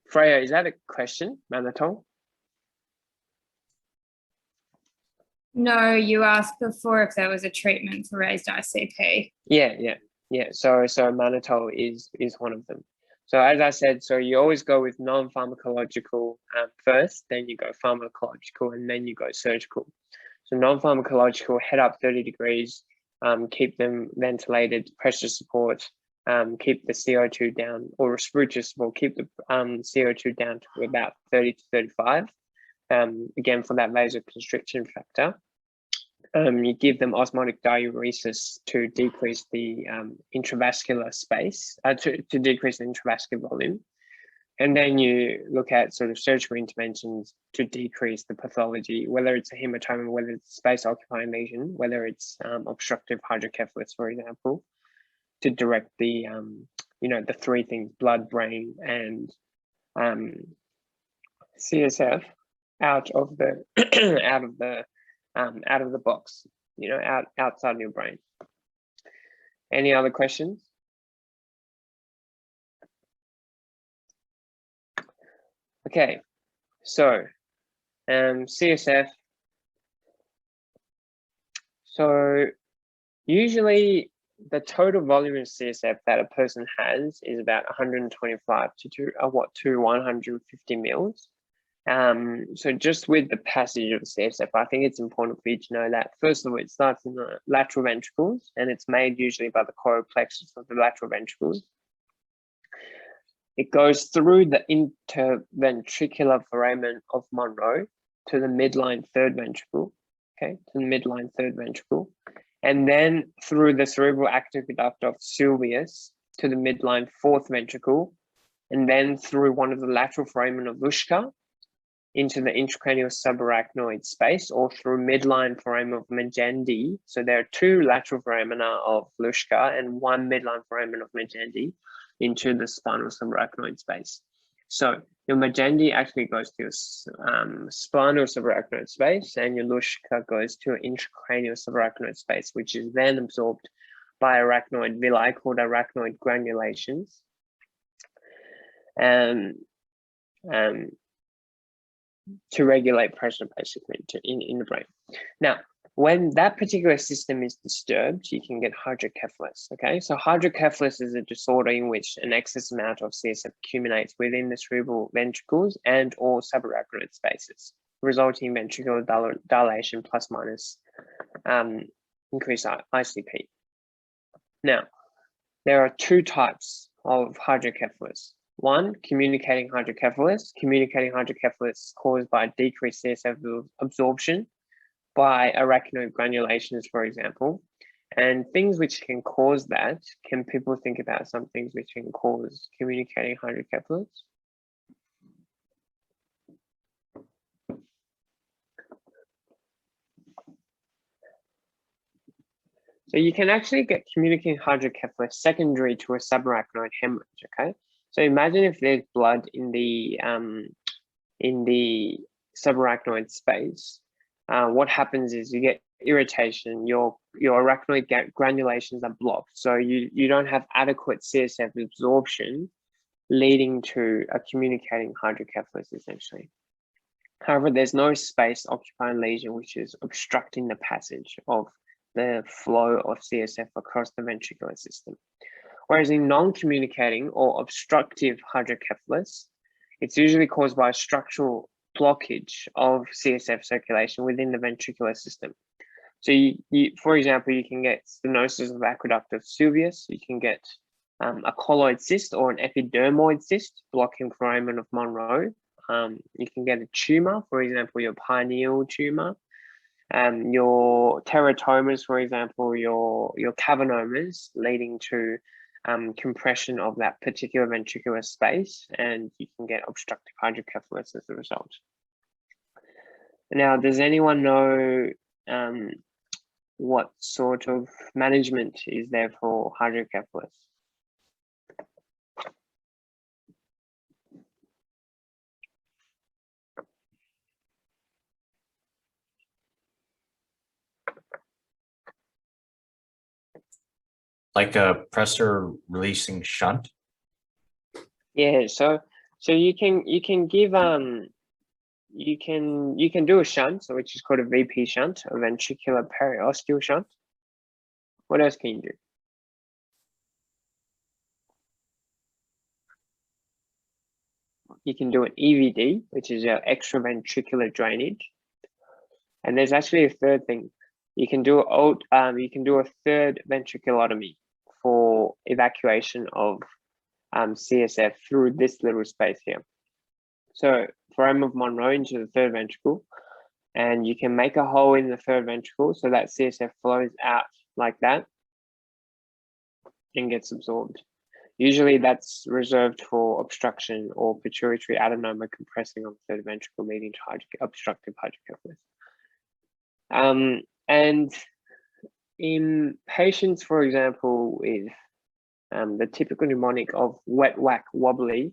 Freya, is that a question, Manatol? No, you asked before if there was a treatment for raised ICP. Yeah. So mannitol is one of them. So as I said, so you always go with non-pharmacological first, then you go pharmacological, and then you go surgical. So non-pharmacological, head up 30 degrees, keep them ventilated, pressure support, keep the CO2 down, or respiratory support, keep the CO2 down to about 30 to 35. Again, for that vasoconstriction factor. You give them osmotic diuresis to decrease the intravascular space, to decrease the intravascular volume. And then you look at sort of surgical interventions to decrease the pathology, whether it's a hematoma, whether it's a space occupying lesion, whether it's obstructive hydrocephalus, for example, to direct the, the three things, blood, brain, and CSF out of the out of the box, outside your brain. Any other questions? Okay, so CSF. So usually the total volume of CSF that a person has is about 125 to 150 mils. So just with the passage of CSF, I think it's important for you to know that, first of all, it starts in the lateral ventricles, and it's made usually by the choral plexus of the lateral ventricles. It goes through the interventricular foramen of Monro to the midline third ventricle, to the midline third ventricle, and then through the cerebral aqueduct of Sylvius to the midline fourth ventricle, and then through one of the lateral foramen of Luschka into the intracranial subarachnoid space, or through midline foramen of Magendie. So there are two lateral foramina of Luschka and one midline foramen of Magendie into the spinal subarachnoid space. So your Magendie actually goes to your spinal subarachnoid space, and your Luschka goes to your intracranial subarachnoid space, which is then absorbed by arachnoid villi called arachnoid granulations. To regulate pressure, basically, in the brain. Now, when that particular system is disturbed, you can get hydrocephalus, okay? So hydrocephalus is a disorder in which an excess amount of CSF accumulates within the cerebral ventricles and or subarachnoid spaces, resulting in ventricular dilation plus minus increased ICP. Now, there are two types of hydrocephalus. One, communicating hydrocephalus. Communicating hydrocephalus is caused by decreased CSF absorption by arachnoid granulations, for example. And things which can cause that, can people think about some things which can cause communicating hydrocephalus? So you can actually get communicating hydrocephalus secondary to a subarachnoid hemorrhage, okay? So imagine if there's blood in the subarachnoid space. What happens is you get irritation. Your arachnoid granulations are blocked, so you don't have adequate CSF absorption, leading to a communicating hydrocephalus essentially. However, there's no space occupying lesion which is obstructing the passage of the flow of CSF across the ventricular system. Whereas in non-communicating or obstructive hydrocephalus, it's usually caused by a structural blockage of CSF circulation within the ventricular system. So for example, you can get stenosis of the aqueduct of Sylvius, you can get a colloid cyst or an epidermoid cyst blocking foramen of Monro. You can get a tumor, for example, your pineal tumor, your teratomas, for example, your cavernomas, leading to compression of that particular ventricular space, and you can get obstructive hydrocephalus as a result. Now, does anyone know what sort of management is there for hydrocephalus? Like a pressure releasing shunt. Yeah, so you can give you can do a shunt, so which is called a VP shunt, a ventricular periosteal shunt. What else can you do? You can do an EVD, which is your extraventricular drainage. And there's actually a third thing. You can do a third ventriculotomy for evacuation of CSF through this little space here. So foramen of Monro into the third ventricle, and you can make a hole in the third ventricle so that CSF flows out like that and gets absorbed. Usually that's reserved for obstruction or pituitary adenoma compressing on the third ventricle, leading to obstructive hydrocephalus. And in patients, for example, with the typical mnemonic of wet whack wobbly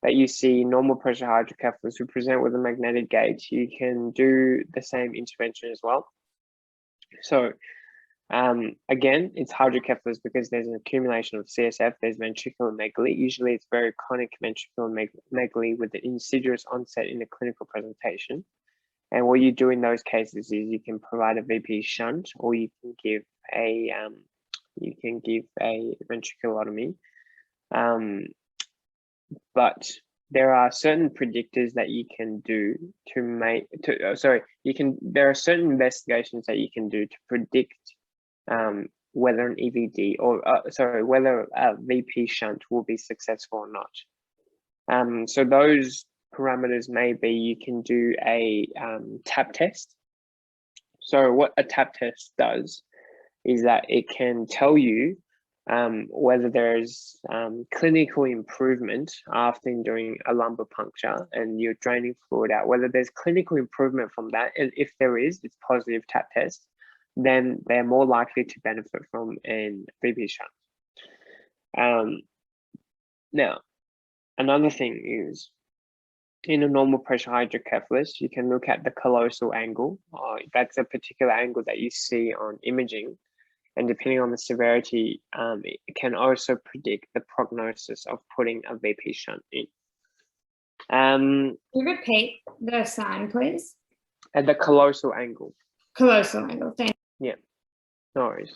that you see normal pressure hydrocephalus who present with a magnetic gait, you can do the same intervention as well. So again, it's hydrocephalus because there's an accumulation of CSF, there's ventricular megaly. Usually it's very chronic ventricular megaly with the insidious onset in the clinical presentation. And what you do in those cases is you can provide a VP shunt, or you can give a ventriculotomy. But there are certain predictors that you can do there are certain investigations that you can do to predict whether an EVD or whether a VP shunt will be successful or not. So those parameters may be, you can do a tap test. So what a tap test does is that it can tell you whether there's clinical improvement after doing a lumbar puncture and you're draining fluid out, whether there's clinical improvement from that. And if there is, it's positive tap test, then they're more likely to benefit from an VP shunt. Now, another thing is, in a normal pressure hydrocephalus, you can look at the callosal angle. That's a particular angle that you see on imaging. And depending on the severity, it can also predict the prognosis of putting a VP shunt in. Can you repeat the sign, please? At the callosal angle. Callosal angle, thank you. Yeah, no worries.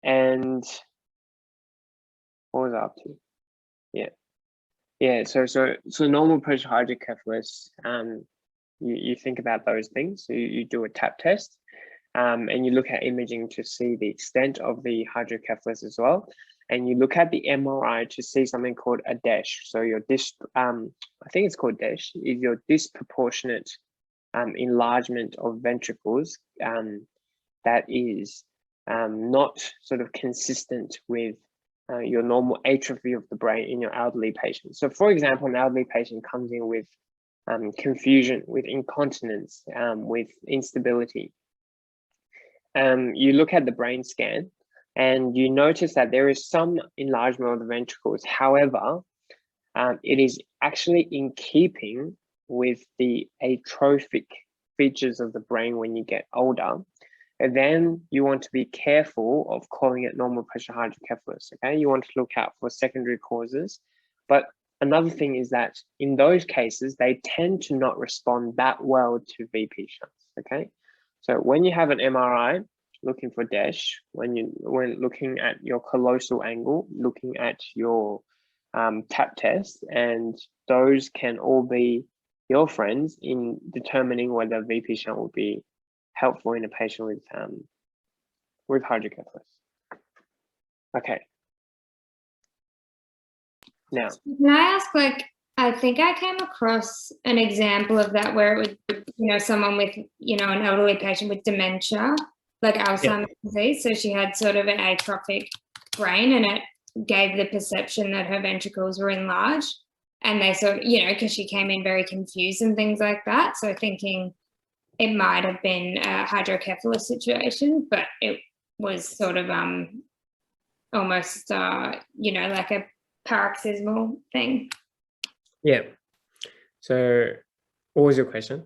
And what was I up to? Yeah, so normal pressure hydrocephalus, you think about those things. So you do a tap test, and you look at imaging to see the extent of the hydrocephalus as well. And you look at the MRI to see something called a DESH. So your I think it's called DESH, is your disproportionate enlargement of ventricles that is not sort of consistent with your normal atrophy of the brain in your elderly patient. So for example, an elderly patient comes in with confusion, with incontinence, with instability. You look at the brain scan and you notice that there is some enlargement of the ventricles. However, it is actually in keeping with the atrophic features of the brain when you get older. And then you want to be careful of calling it normal pressure hydrocephalus, okay? You want to look out for secondary causes. But another thing is that in those cases, they tend to not respond that well to VP shunts, okay? So when you have an MRI, looking for DESH, when looking at your callosal angle, looking at your tap test, and those can all be your friends in determining whether VP shunt will be helpful in a patient with hydrocephalus. Okay. Now, can I ask, like, I think I came across an example of that where it would, someone with, an elderly patient with dementia, like Alzheimer's disease. So she had sort of an atrophic brain, and it gave the perception that her ventricles were enlarged. And they sort of, because she came in very confused and things like that. So thinking it might have been a hydrocephalus situation, but it was sort of almost like a paroxysmal thing. Yeah. So what was your question?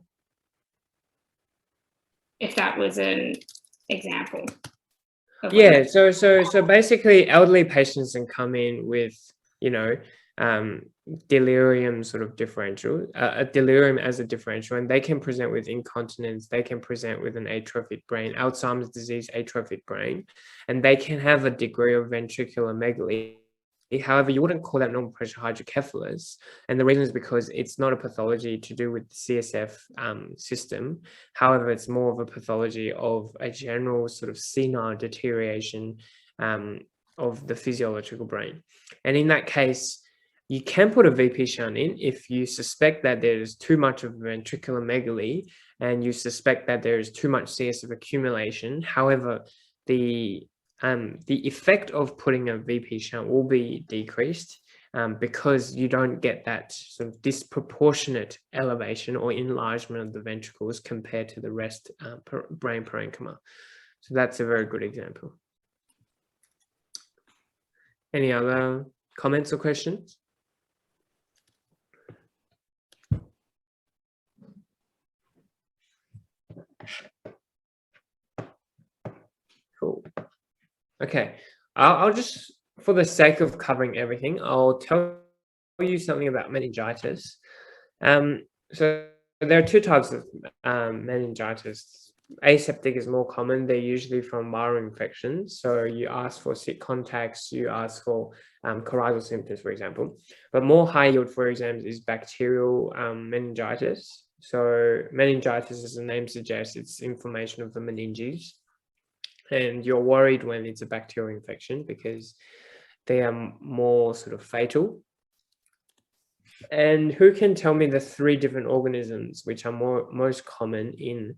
If that was an example. Yeah, so basically elderly patients can come in with, delirium sort of differential, a delirium as a differential, and they can present with incontinence, they can present with an atrophic brain, Alzheimer's disease, atrophic brain, and they can have a degree of ventricular megaly. However, you wouldn't call that normal pressure hydrocephalus. And the reason is because it's not a pathology to do with the CSF system. However, it's more of a pathology of a general sort of senile deterioration of the physiological brain. And in that case, you can put a VP shunt in if you suspect that there is too much of ventricular megaly and you suspect that there is too much CSF accumulation. However, the effect of putting a VP shunt will be decreased because you don't get that sort of disproportionate elevation or enlargement of the ventricles compared to the rest brain parenchyma. So that's a very good example. Any other comments or questions? Cool. Okay, I'll just, for the sake of covering everything, I'll tell you something about meningitis. So there are two types of meningitis. Aseptic is more common. They're usually from viral infections. So you ask for sick contacts, you ask for coryzal symptoms, for example. But more high yield, for example, is bacterial meningitis. So meningitis, as the name suggests, it's inflammation of the meninges. And you're worried when it's a bacterial infection because they are more sort of fatal. And who can tell me the 3 different organisms which are most common in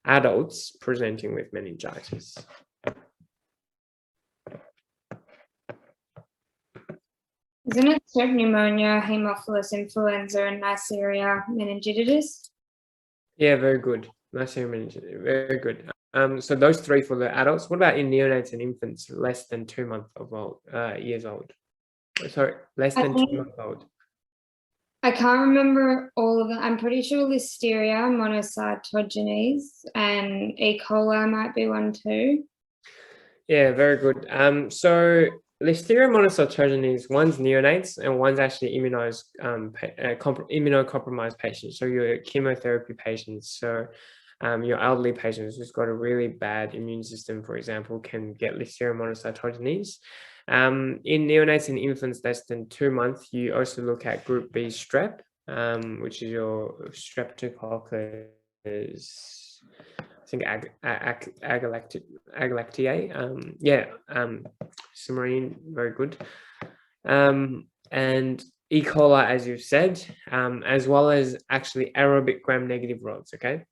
adults presenting with meningitis? Isn't it strep pneumonia, Haemophilus influenza, and Neisseria meningitis? Yeah, very good. Neisseria meningitis, very good. So those 3 for the adults. What about in neonates and infants less than 2 years old? Sorry, less than 2 months old. I can't remember all of them. I'm pretty sure Listeria monocytogenes and E. coli might be one too. Yeah, very good. So Listeria monocytogenes, one's neonates and one's actually immunocompromised patients. So your chemotherapy patients. So your elderly patients who's got a really bad immune system, for example, can get Listeria monocytogenes. In neonates and infants less than 2 months, you also look at group B strep, which is your streptococcus, I think agalactiae. Submarine, very good. And E. coli, as you've said, as well as actually aerobic gram-negative rods, okay?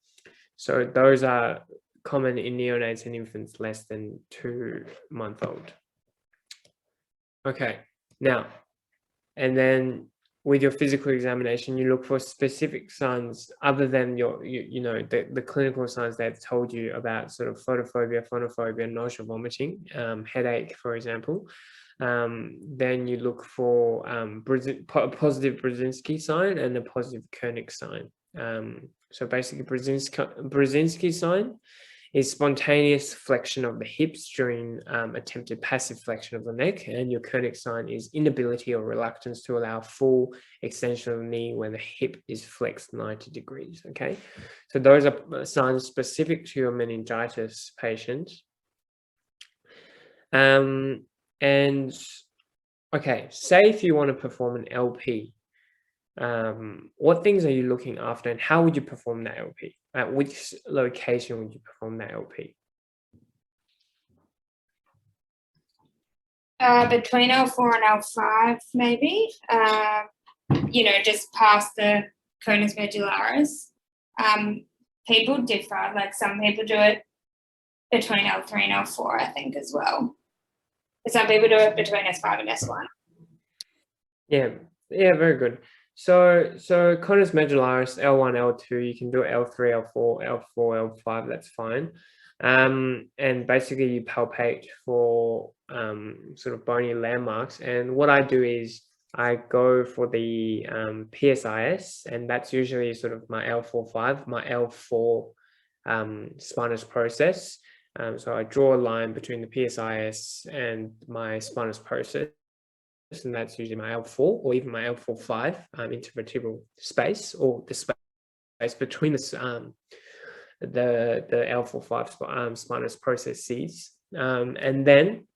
So those are common in neonates and infants less than 2 months old. Okay, now, and then with your physical examination, you look for specific signs other than the clinical signs they've told you about, sort of photophobia, phonophobia, nausea, vomiting, headache, for example. Then you look for a positive Brzezinski sign and a positive Koenig sign. So basically, Brzezinski sign is spontaneous flexion of the hips during attempted passive flexion of the neck, and your Koenig sign is inability or reluctance to allow full extension of the knee when the hip is flexed 90 degrees, okay? So those are signs specific to your meningitis patient. And okay, say if you want to perform an LP, what things are you looking after and how would you perform that LP? At which location would you perform that LP? Between L4 and L5, maybe. Just past the conus medullaris. People differ. Like some people do it between L3 and L4, I think, as well. But some people do it between S5 and S1. Yeah, very good. So conus medullaris, L1, L2, you can do L3, L4, L4, L5, that's fine. And basically you palpate for sort of bony landmarks. And what I do is I go for the PSIS, and that's usually sort of my L4-5, my L4 spinous process. So I draw a line between the PSIS and my spinous process, and that's usually my L4 or even my L4-5 intervertebral space, or the space between the L4-5 spinous processes. And then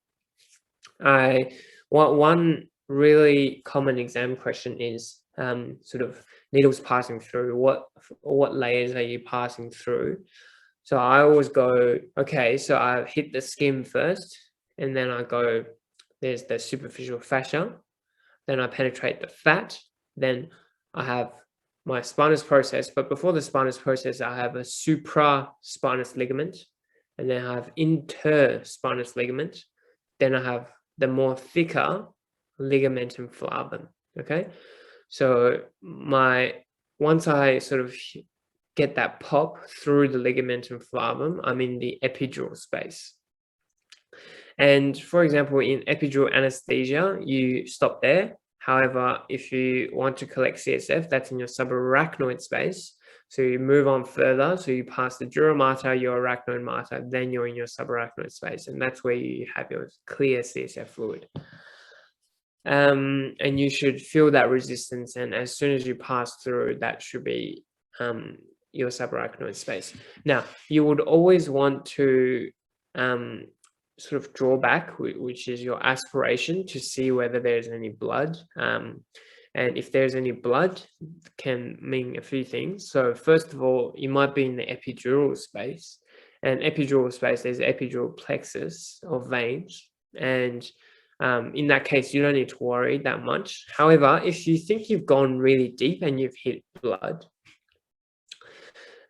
one really common exam question is sort of needles passing through. What layers are you passing through? So I always go, okay, so I hit the skin first, and then I go, there's the superficial fascia, then I penetrate the fat, then I have my spinous process, but before the spinous process, I have a supraspinous ligament, and then I have interspinous ligament, then I have the more thicker ligamentum flavum, okay? So once I sort of get that pop through the ligamentum flavum, I'm in the epidural space. And for example, in epidural anesthesia, you stop there. However, if you want to collect CSF, that's in your subarachnoid space. So you move on further. So you pass the dura mater, your arachnoid mater, then you're in your subarachnoid space. And that's where you have your clear CSF fluid. And you should feel that resistance. And as soon as you pass through, that should be your subarachnoid space. Now, you would always want to sort of draw back, which is your aspiration, to see whether there's any blood. And if there's any blood, can mean a few things. So first of all, you might be in the epidural space. And epidural space, there's epidural plexus or veins. And in that case, you don't need to worry that much. However, if you think you've gone really deep and you've hit blood,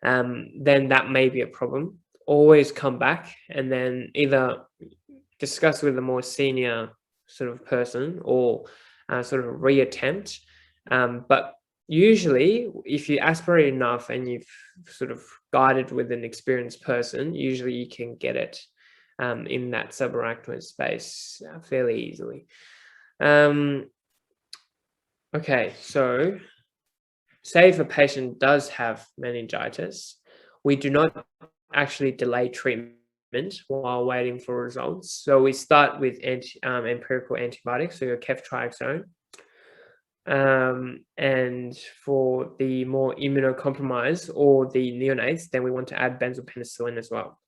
then that may be a problem. Always come back and then either discuss with a more senior sort of person or sort of reattempt. But usually, if you aspirate enough and you've sort of guided with an experienced person, usually you can get it in that subarachnoid space fairly easily. Okay, so say if a patient does have meningitis, we do not actually delay treatment while waiting for results. So we start with empirical antibiotics, so your ceftriaxone. And for the more immunocompromised or the neonates, then we want to add benzopenicillin as well.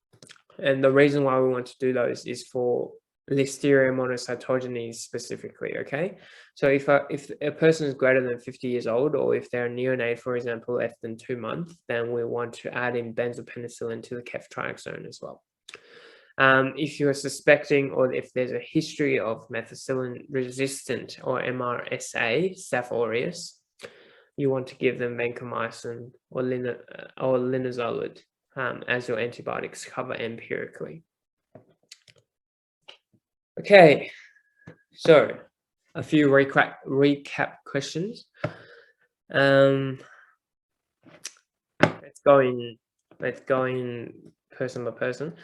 And the reason why we want to do those is for Listeria monocytogenes specifically, okay? So if a person is greater than 50 years old, or if they're a neonate, for example, less than 2 months, then we want to add in benzopenicillin to the ceftriaxone as well. If you're suspecting, or if there's a history of methicillin resistant or MRSA, Staph aureus, you want to give them vancomycin or linezolid as your antibiotics cover empirically. Okay, so a few recap questions. Let's go in person by person.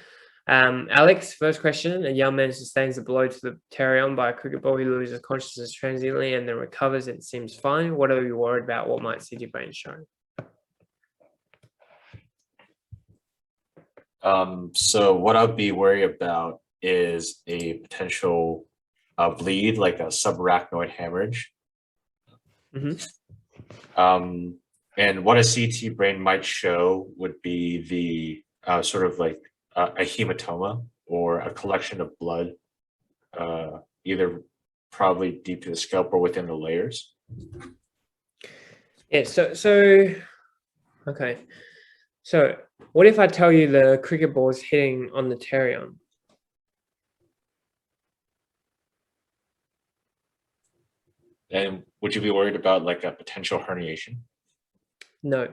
Alex, first question: a young man sustains a blow to the pterion by a cricket ball. He loses consciousness transiently and then recovers. It seems fine. What are you worried about? What might CT brain show? So what I'd be worried about is a potential bleed, like a subarachnoid hemorrhage. Mm-hmm. And what a CT brain might show would be the sort of like a hematoma or a collection of blood, either probably deep to the scalp or within the layers. Yeah, so okay. So what if I tell you the cricket ball is hitting on the pterion? And would you be worried about like a potential herniation? No.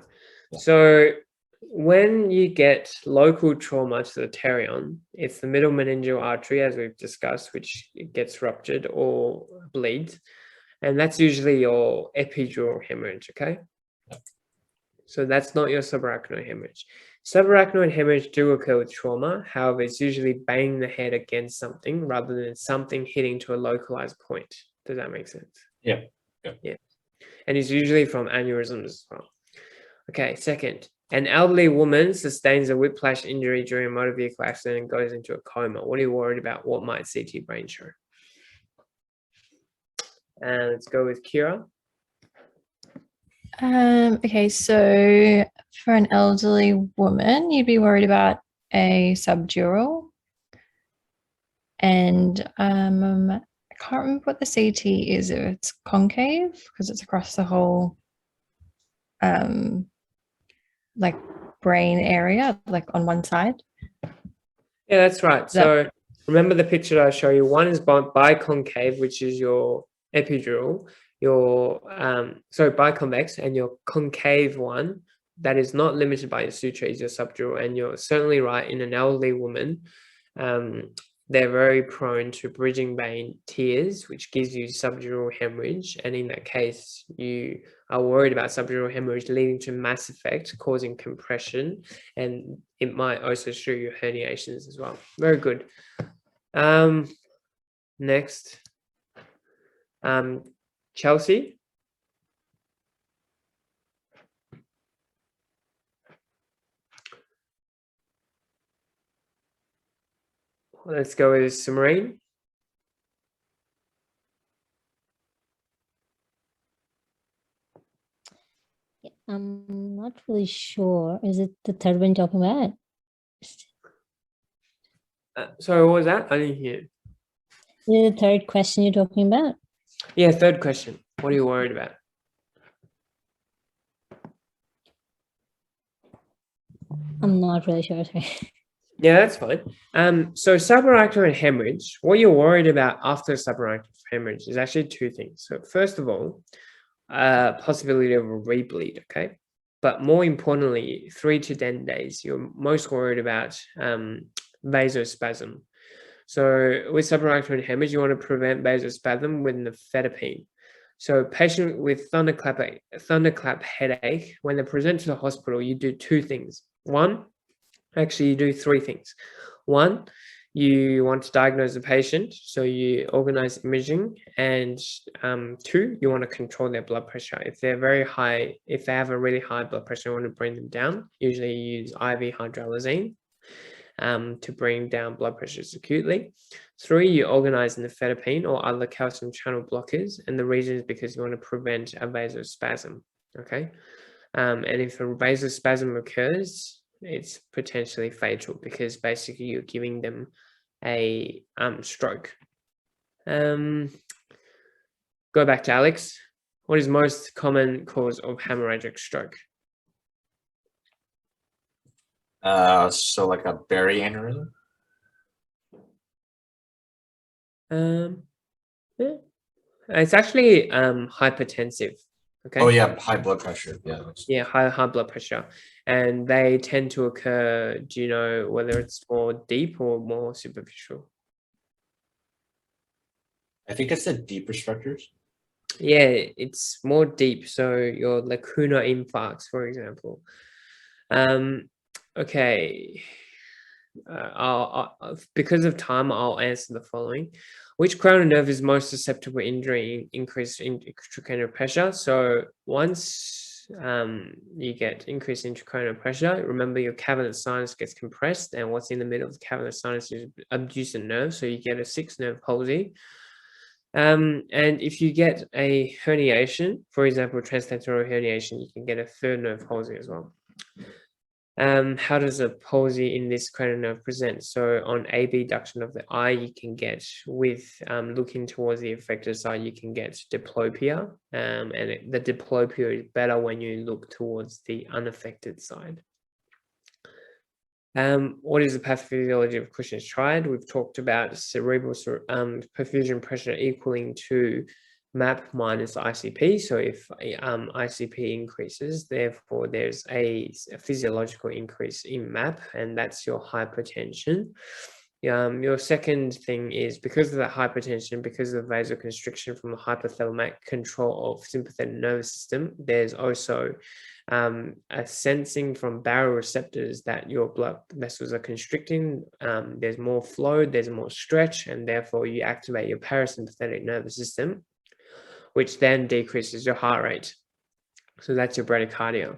So when you get local trauma to the pterion, it's the middle meningeal artery, as we've discussed, which gets ruptured or bleeds. And that's usually your epidural hemorrhage, okay? So that's not your subarachnoid hemorrhage. Subarachnoid hemorrhage do occur with trauma. However, it's usually banging the head against something rather than something hitting to a localized point. Does that make sense? Yeah. Yeah. And it's usually from aneurysms as well. Okay, second, an elderly woman sustains a whiplash injury during a motor vehicle accident and goes into a coma. What are you worried about? What might CT brain show? And let's go with Kira. Okay, so for an elderly woman, you'd be worried about a subdural. And I can't remember what the CT is, if it's concave, because it's across the whole like brain area, like on one side. Yeah, that's right. So remember the picture that I show you. One is biconcave, which is your epidural, your biconvex, and your concave one that is not limited by your suture is your subdural. And you're certainly right, in an elderly woman, they're very prone to bridging vein tears, which gives you subdural hemorrhage. And in that case, you are worried about subdural hemorrhage leading to mass effect, causing compression, and it might also show you herniations as well. Very good. Next, Chelsea. Let's go with Samarine. I'm not really sure. Is it the third one you're talking about? Sorry, what was that? I didn't hear. Is it the third question you're talking about? Yeah, third question. What are you worried about? I'm not really sure. Sorry. Yeah, that's fine. So subarachnoid hemorrhage, what you're worried about after subarachnoid hemorrhage is actually two things. So first of all, possibility of a rebleed, okay? But more importantly, 3 to 10 days, you're most worried about vasospasm. So with subarachnoid hemorrhage, you want to prevent vasospasm with nifedipine. So patient with thunderclap headache, when they present to the hospital, you do two things. Actually, you do three things. One, you want to diagnose the patient, so you organize imaging, and two, you want to control their blood pressure. If they're very high, if they have a really high blood pressure, you want to bring them down. Usually you use IV hydralazine to bring down blood pressures acutely. Three, you organize nifedipine or other calcium channel blockers, and the reason is because you want to prevent a vasospasm, okay? And if a vasospasm occurs, it's potentially fatal because basically you're giving them a stroke. Go back to Alex. What is most common cause of hemorrhagic stroke? So like a berry aneurysm? Yeah. It's actually hypertensive. Okay. Oh yeah, high blood pressure. Yeah. Yeah, high blood pressure, and they tend to occur. Do you know whether it's more deep or more superficial? I think it's the deeper structures. Yeah, it's more deep. So your lacunar infarcts, for example. Okay. Because of time, I'll answer the following. Which cranial nerve is most susceptible to injury, increase in intracranial pressure? So once you get increased intracranial pressure, remember your cavernous sinus gets compressed, and what's in the middle of the cavernous sinus is abducent nerve, so you get a 6th nerve palsy. And if you get a herniation, for example, transcendental herniation, you can get a 3rd nerve palsy as well. How does a palsy in this cranial nerve present? So on abduction of the eye, you can get, with looking towards the affected side, you can get diplopia, and the diplopia is better when you look towards the unaffected side. What is the pathophysiology of Cushing's triad? We've talked about cerebral perfusion pressure equaling to MAP minus ICP. So if ICP increases, therefore there's a physiological increase in MAP, and that's your hypertension. Your second thing is because of the hypertension, because of the vasoconstriction from the hypothalamic control of sympathetic nervous system, there's also a sensing from baroreceptors that your blood vessels are constricting. There's more flow, there's more stretch, and therefore you activate your parasympathetic nervous system, which then decreases your heart rate. So that's your bradycardia.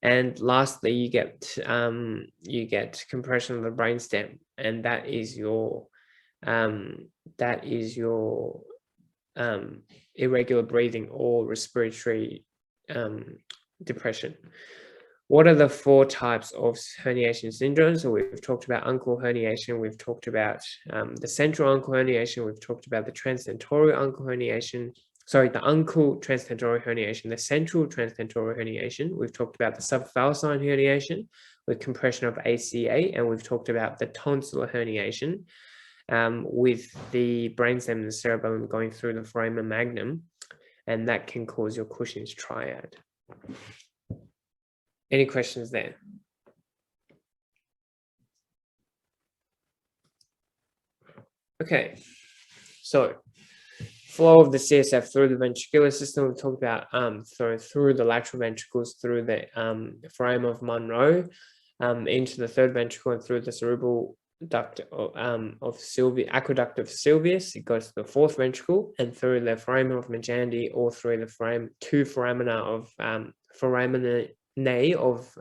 And lastly, you get compression of the brainstem, and that is your irregular breathing or respiratory depression. What are the 4 types of herniation syndrome? So we've talked about uncal herniation, we've talked about the central uncal herniation, we've talked about the transcendental uncal herniation, sorry, the uncal transcendental herniation, the central transcendental herniation, we've talked about the subphalangeal herniation with compression of ACA, and we've talked about the tonsillar herniation with the brainstem and the cerebellum going through the foramen magnum, and that can cause your Cushing's triad. Any questions there? Okay, so flow of the CSF through the ventricular system. We've talked about through the lateral ventricles, through the foramen of Monro, into the third ventricle and through the cerebral duct of Sylvius, aqueduct of Sylvius. It goes to the fourth ventricle and through the foramen of Majandi, or through the two foramina of foraminae of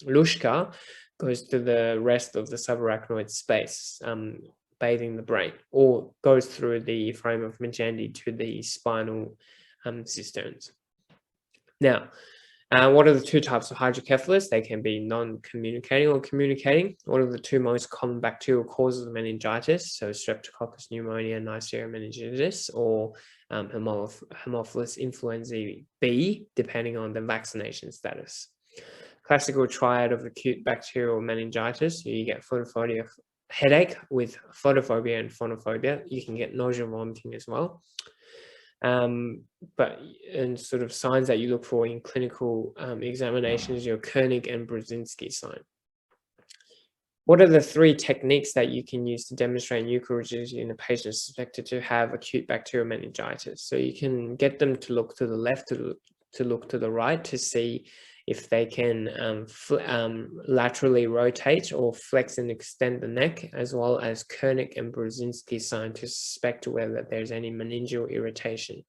Luschka, goes to the rest of the subarachnoid space, bathing the brain, or goes through the foramen of Majandi to the spinal cisterns. Now, what are the 2 types of hydrocephalus? They can be non-communicating or communicating. What are the 2 most common bacterial causes of meningitis? So Streptococcus pneumonia, Neisseria meningitis, or Haemophilus influenzae B, depending on the vaccination status. Classical triad of acute bacterial meningitis, you get photophobia, headache with photophobia and phonophobia. You can get nausea and vomiting as well. And sort of signs that you look for in clinical examinations, your Koenig and Brzezinski sign. What are the 3 techniques that you can use to demonstrate nuchal rigidity in a patient suspected to have acute bacterial meningitis? So you can get them to look to the left, to look to the right, to see if they can laterally rotate or flex and extend the neck, as well as Koenig and Brzezinski sign to suspect whether there's any meningeal irritation.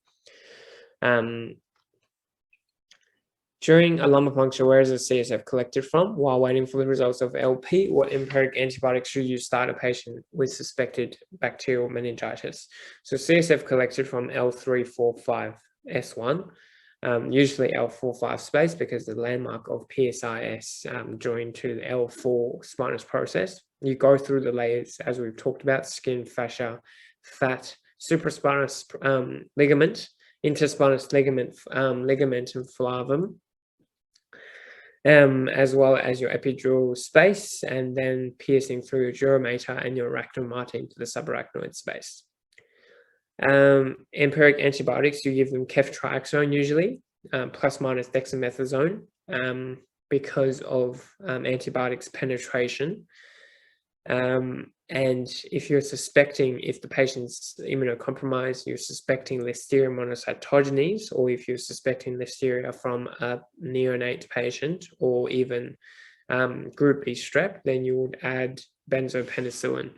During a lumbar puncture, where is the CSF collected from? While waiting for the results of LP, what empiric antibiotics should you start a patient with suspected bacterial meningitis? So CSF collected from L345S1. Usually L45 space, because the landmark of PSIS joined to the L4 spinous process. You go through the layers, as we've talked about: skin, fascia, fat, supraspinous ligament, interspinous ligament, ligamentum flavum, as well as your epidural space, and then piercing through your dura mater and your arachnoid mater into the subarachnoid space. Empiric antibiotics, you give them ceftriaxone usually, plus minus dexamethasone, because of antibiotics penetration. And if you're suspecting, if the patient's immunocompromised, you're suspecting Listeria monocytogenes, or if you're suspecting Listeria from a neonate patient, or even group B strep, then you would add benzopenicillin.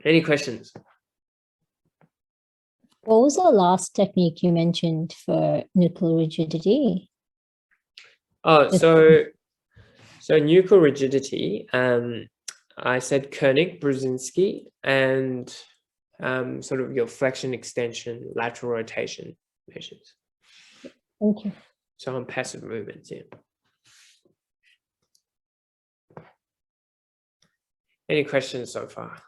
Any questions? What was the last technique you mentioned for nuchal rigidity? Oh, so nuchal rigidity, I said Koenig, Brzezinski, and sort of your flexion, extension, lateral rotation measures. Thank you. So on passive movements, yeah. Any questions so far?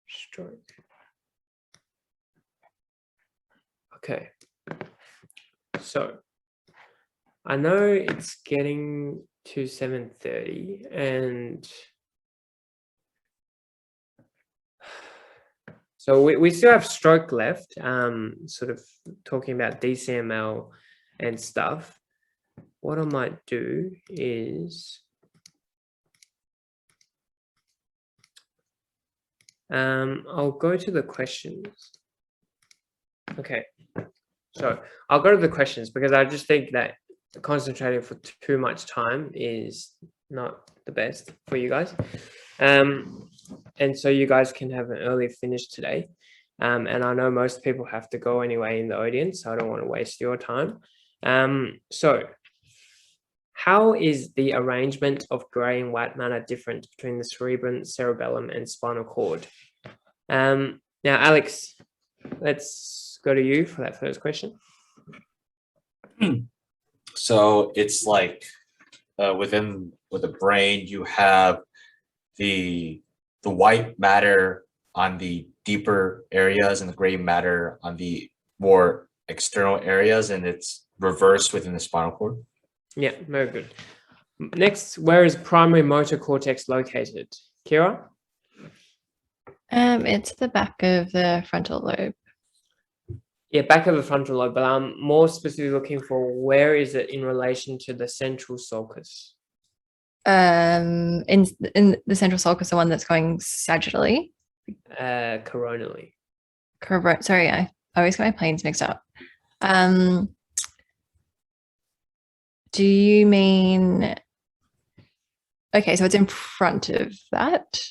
Stroke. Okay. So I know it's getting to 7:30, and So we still have stroke left, sort of talking about DCML and stuff. What I might do is I'll go to the questions. Okay, so I'll go to the questions because I just think that concentrating for too much time is not the best for you guys. And so you guys can have an early finish today. And I know most people have to go anyway in the audience, so I don't want to waste your time. So how is the arrangement of grey and white matter different between the cerebrum, cerebellum, and spinal cord? Now, Alex, let's go to you for that first question. So it's like with the brain, you have the white matter on the deeper areas and the gray matter on the more external areas, and it's reversed within the spinal cord. Yeah, very good. Next, where is primary motor cortex located? Kira? It's the back of the frontal lobe. Yeah, back of the frontal lobe, but I'm more specifically looking for where is it in relation to the central sulcus? In the central sulcus, the one that's going sagittally. Coronally. Correct. Sorry, I always get my planes mixed up. Do you mean? Okay, so it's in front of that.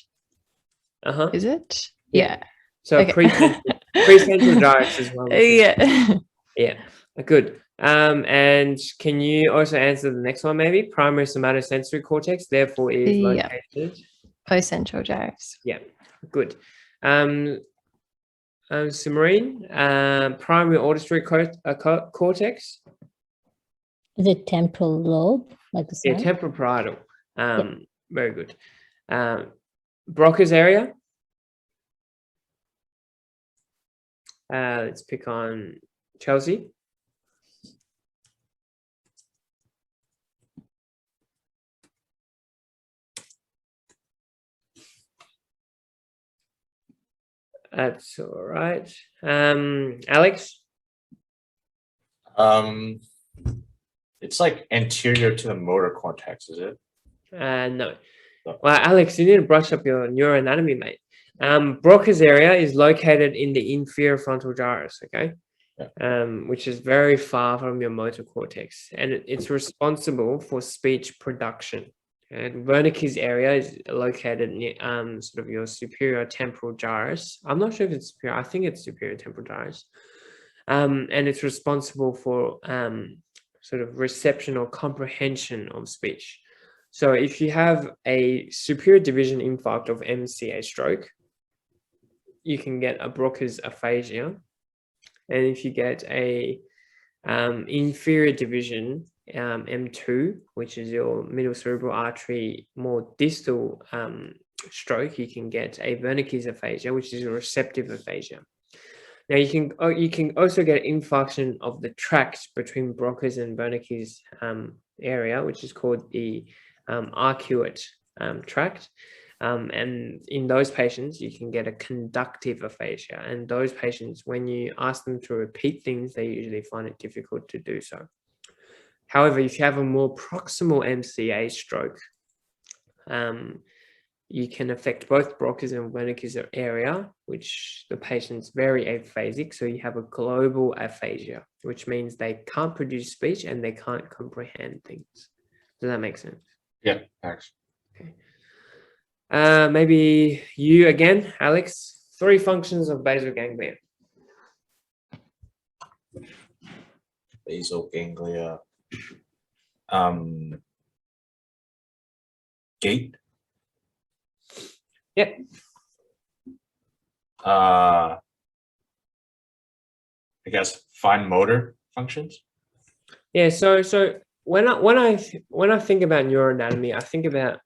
Is it? Yeah. So Okay. pre-central gyrus as well. Yeah. Yeah. Good. And can you also answer the next one? Maybe primary somatosensory cortex, therefore, is located Post-central gyrus. Yeah. Good. Submarine, primary auditory cortex. Is it temporal lobe? Like the Yeah, side? temporal parietal. Very good. Broca's area. Let's pick on Chelsea. That's all right. Alex? It's like anterior to the motor cortex, is it? No. Well, Alex, you need to brush up your neuroanatomy, mate. Broca's area is located in the inferior frontal gyrus, okay? Yeah. Which is very far from your motor cortex, and it's responsible for speech production. And Wernicke's area is located near sort of your superior temporal gyrus. I'm not sure if it's superior. I think it's superior temporal gyrus. And it's responsible for sort of reception or comprehension of speech. So if you have a superior division infarct of MCA stroke, you can get a Broca's aphasia. And if you get a inferior division M2, which is your middle cerebral artery, more distal stroke, you can get a Wernicke's aphasia, which is a receptive aphasia. Now you can also get infarction of the tract between Broca's and Wernicke's area, which is called the arcuate tract. And in those patients, you can get a conductive aphasia. And those patients, when you ask them to repeat things, they usually find it difficult to do so. However, if you have a more proximal MCA stroke, you can affect both Broca's and Wernicke's area, which the patient's very aphasic. So you have a global aphasia, which means they can't produce speech and they can't comprehend things. Does that make sense? Yeah, thanks. Okay. Maybe you again, Alex. 3 functions of basal ganglia. Basal ganglia. Gait. Yep. I guess fine motor functions. Yeah. So when I think about neuroanatomy, I think about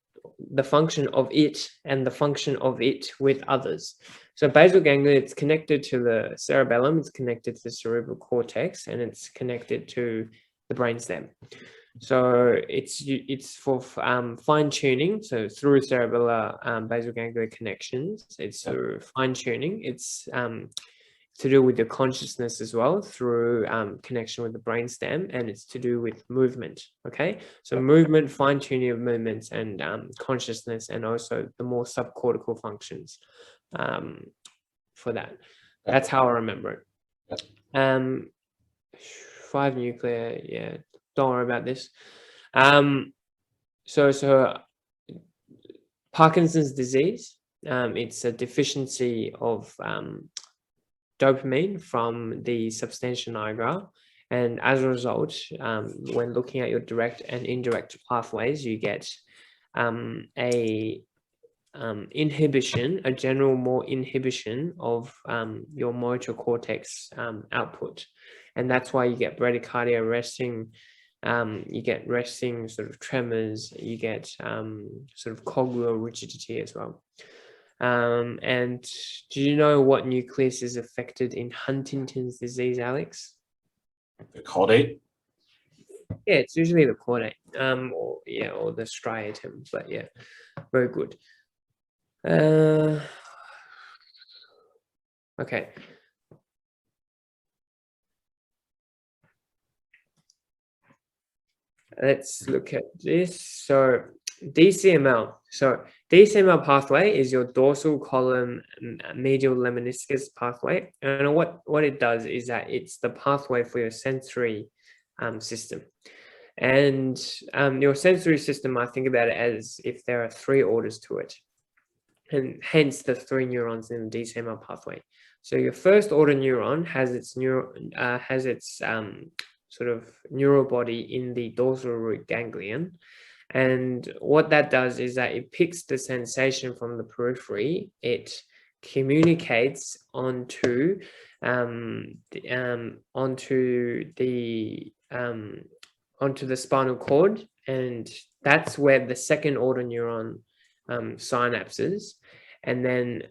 the function of it and the function of it with others. So basal ganglia, it's connected to the cerebellum, it's connected to the cerebral cortex, and it's connected to the brainstem. So it's for fine tuning. So through cerebellar basal ganglia connections, it's through fine tuning. It's to do with the consciousness as well through connection with the brainstem, and it's to do with movement. Okay, so movement, fine tuning of movements, and consciousness, and also the more subcortical functions for that. That's how I remember it. 5 nuclear, yeah, don't worry about this. So Parkinson's disease, it's a deficiency of dopamine from the substantia nigra, and as a result, when looking at your direct and indirect pathways, you get inhibition, a general more inhibition of your motor cortex output, and that's why you get bradycardia, resting. You get resting sort of tremors. You get sort of cogwheel rigidity as well. And do you know what nucleus is affected in Huntington's disease, Alex? The caudate? Yeah, it's usually the caudate, or the striatum, but yeah, very good. Okay. Let's look at this. So DCML. So DCML pathway is your dorsal column medial lemniscus pathway. And what it does is that it's the pathway for your sensory system. And your sensory system, I think about it as if there are 3 orders to it. And hence the 3 neurons in the DCML pathway. So your first order neuron has its sort of neural body in the dorsal root ganglion. And what that does is that it picks the sensation from the periphery, it communicates onto the spinal cord, and that's where the second order neuron synapses, and then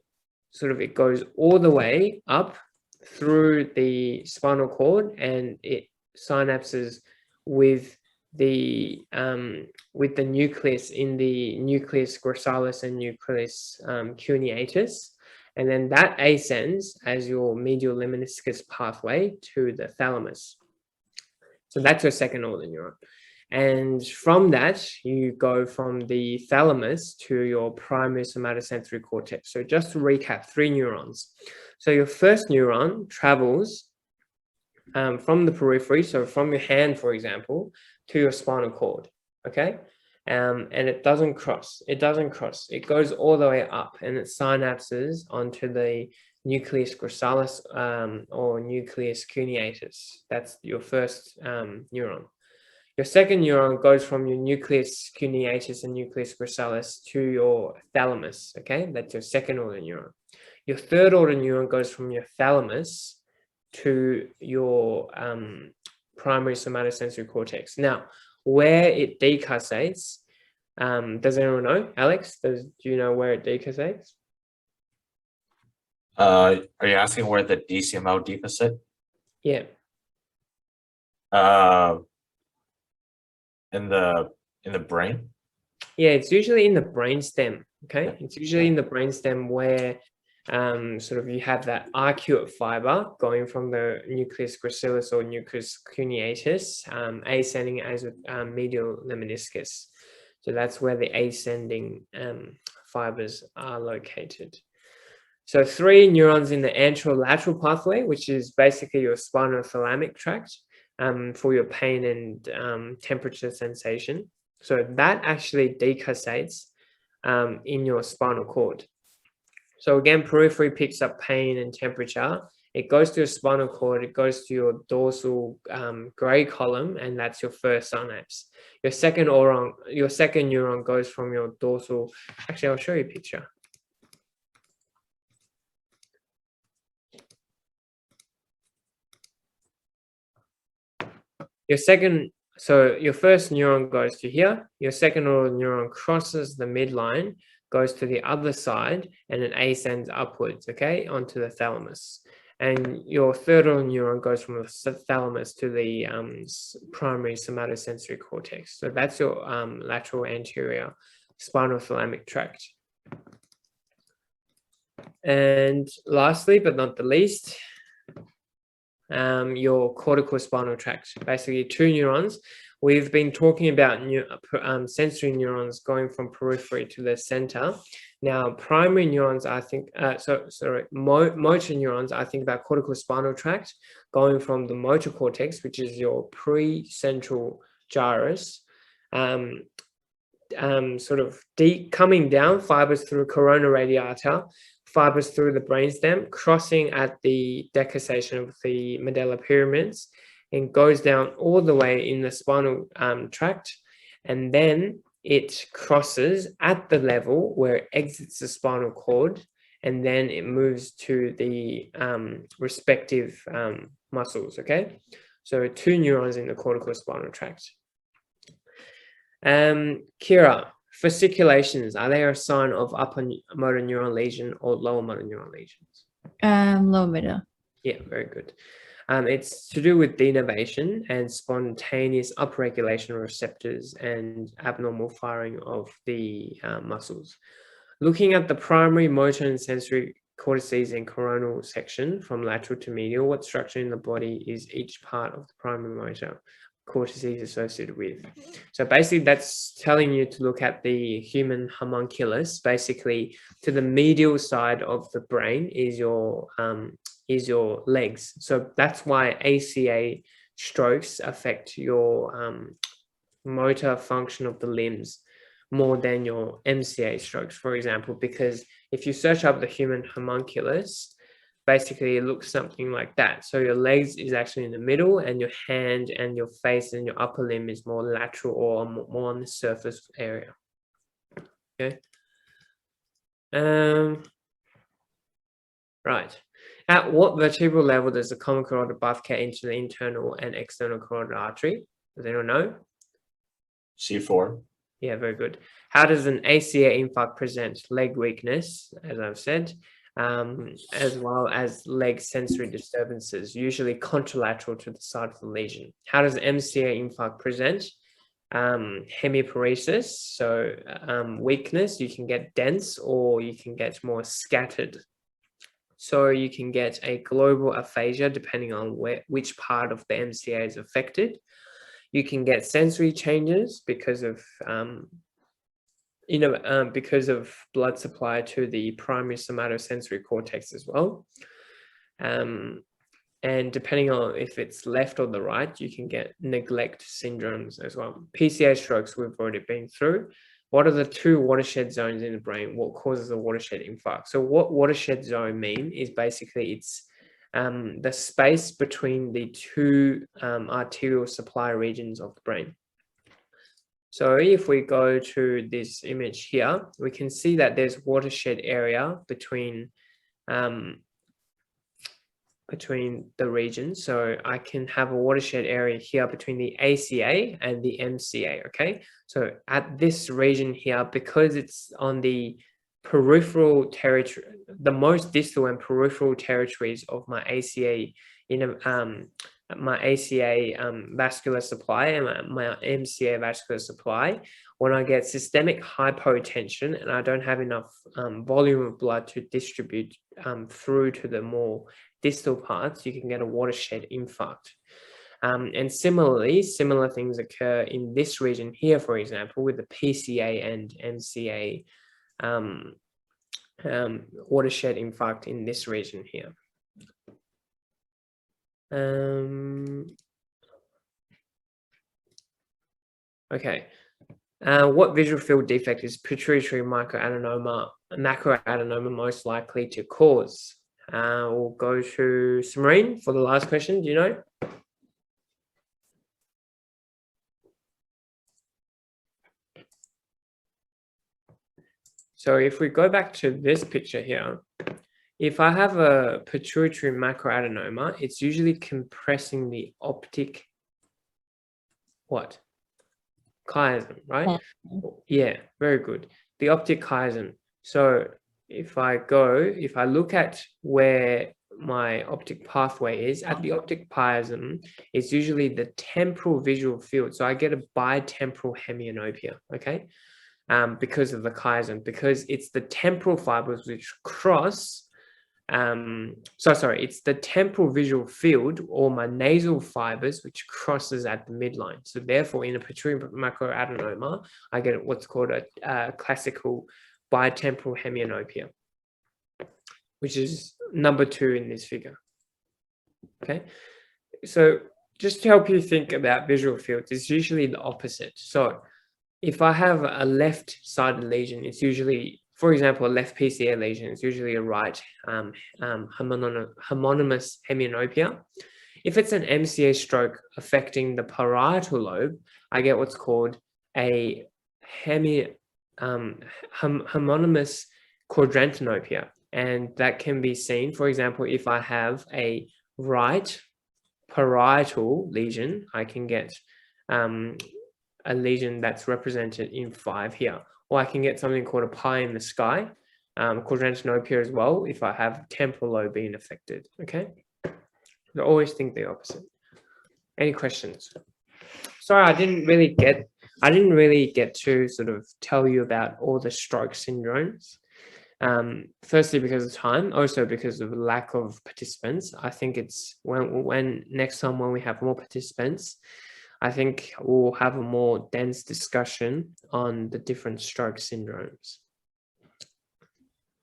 sort of it goes all the way up through the spinal cord, and it synapses with the nucleus in the nucleus gracchalis and nucleus cuneatus, and then that ascends as your medial lemniscus pathway to the thalamus. So that's your second order neuron. And from that, you go from the thalamus to your primary somatosensory cortex. So just to recap, 3 neurons. So your first neuron travels from the periphery, so from your hand, for example, to your spinal cord, okay? And it doesn't cross. It goes all the way up, and it synapses onto the nucleus gracchalis or nucleus cuneatus. That's your first neuron. Your second neuron goes from your nucleus cuneatus and nucleus gracchalis to your thalamus, okay? That's your second order neuron. Your third order neuron goes from your thalamus to your primary somatosensory cortex. Now, where it decussates, does anyone know? Alex, do you know where it decussates? Are you asking where the DCML decussate? Yeah. In the brain? Yeah, it's usually in the brainstem. Okay, it's usually in the brainstem where sort of you have that arcuate fiber going from the nucleus gracilis or nucleus cuneatus, ascending as a medial lemniscus. So that's where the ascending fibers are located. So 3 neurons in the anterolateral pathway, which is basically your spinothalamic tract for your pain and temperature sensation. So that actually decussates in your spinal cord. So again, periphery picks up pain and temperature. It goes to your spinal cord, it goes to your dorsal gray column, and that's your first synapse. Your second neuron goes from your dorsal. Actually, I'll show you a picture. So your first neuron goes to here. Your second order neuron crosses the midline, goes to the other side, and it ascends upwards, okay, onto the thalamus. And your third order neuron goes from the thalamus to the primary somatosensory cortex. So that's your lateral anterior spinal thalamic tract. And lastly, but not the least, your corticospinal tract, basically 2 neurons. We've been talking about sensory neurons going from periphery to the center. Now, primary neurons, I think, motor neurons, I think about corticospinal tract going from the motor cortex, which is your pre-central gyrus, sort of coming down, fibers through corona radiata, fibers through the brainstem, crossing at the decussation of the medulla pyramids, and goes down all the way in the spinal tract, and then it crosses at the level where it exits the spinal cord, and then it moves to the respective muscles, okay? So 2 neurons in the corticospinal tract. Kira, fasciculations, are they a sign of upper motor neuron lesion or lower motor neuron lesions? Lower motor. Yeah, very good. It's to do with denervation and spontaneous upregulation of receptors and abnormal firing of the muscles. Looking at the primary motor and sensory cortices and coronal section from lateral to medial, what structure in the body is each part of the primary motor cortices associated with? So basically that's telling you to look at the human homunculus. Basically to the medial side of the brain is your legs. So that's why ACA strokes affect your motor function of the limbs more than your MCA strokes, for example, because if you search up the human homunculus, basically it looks something like that. So your legs is actually in the middle, and your hand and your face and your upper limb is more lateral or more on the surface area. Okay. Right. At what vertebral level does the common carotid bifurcate into the internal and external carotid artery? Does anyone know? C4. Yeah, very good. How does an ACA infarct present? Leg weakness, as I've said, as well as leg sensory disturbances, usually contralateral to the side of the lesion. How does MCA infarct present? Hemiparesis, so weakness, you can get dense or you can get more scattered. So you can get a global aphasia depending on which part of the MCA is affected. You can get sensory changes because of because of blood supply to the primary somatosensory cortex as well. And depending on if it's left or the right, you can get neglect syndromes as well. PCA strokes we've already been through. What are the 2 watershed zones in the brain? What causes a watershed infarct? So what watershed zone mean is basically it's the space between the 2 arterial supply regions of the brain. So if we go to this image here, we can see that there's watershed area between the regions. So I can have a watershed area here between the ACA and the MCA, okay? So at this region here, because it's on the peripheral territory, the most distal and peripheral territories of my ACA, vascular supply and my MCA vascular supply, when I get systemic hypotension and I don't have enough volume of blood to distribute through to the more distal parts, you can get a watershed infarct. And similarly, similar things occur in this region here, for example, with the PCA and MCA watershed infarct in this region here. Okay. What visual field defect is pituitary macroadenoma most likely to cause? We'll go to Samarine for the last question. Do you know? So if we go back to this picture here, if I have a pituitary macroadenoma, it's usually compressing the optic, what? Chiasm, right? Yeah, very good. The optic chiasm. So if I look at where my optic pathway is. At the optic chiasm, it's usually the temporal visual field. So I get a bitemporal hemianopia, okay? Because of the chiasm, because it's the temporal fibers which cross, it's the temporal visual field or my nasal fibers which crosses at the midline. So therefore, in a pituitary macroadenoma, I get what's called a classical bitemporal hemianopia, which is number 2 in this figure. Okay, so just to help you think about visual fields, it's usually the opposite. So if I have a left-sided lesion, it's usually, for example, a left PCA lesion, it's usually a right homonymous hemianopia. If it's an MCA stroke affecting the parietal lobe, I get what's called a homonymous quadrantanopia. And that can be seen, for example, if I have a right parietal lesion, I can get a lesion that's represented in 5 here. Or I can get something called a pie in the sky, quadrantanopia as well, if I have temporal lobe being affected, okay? I always think the opposite. Any questions? Sorry, I didn't really get to sort of tell you about all the stroke syndromes. Firstly, because of time, also because of lack of participants. I think it's when next time when we have more participants, I think we'll have a more dense discussion on the different stroke syndromes.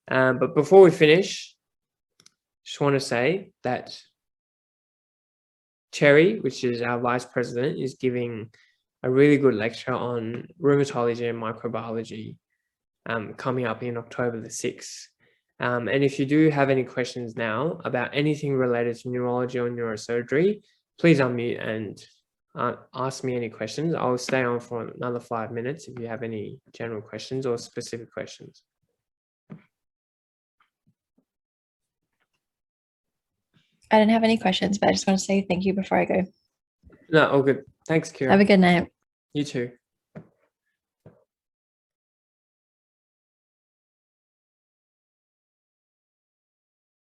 But before we finish, just want to say that Cherry, which is our vice president, is giving a really good lecture on rheumatology and microbiology coming up in October the 6th. And if you do have any questions now about anything related to neurology or neurosurgery, please unmute and ask me any questions. I'll stay on for another 5 minutes if you have any general questions or specific questions. I don't have any questions, but I just want to say thank you before I go. No, all good. Thanks, Kira. Have a good night. You too.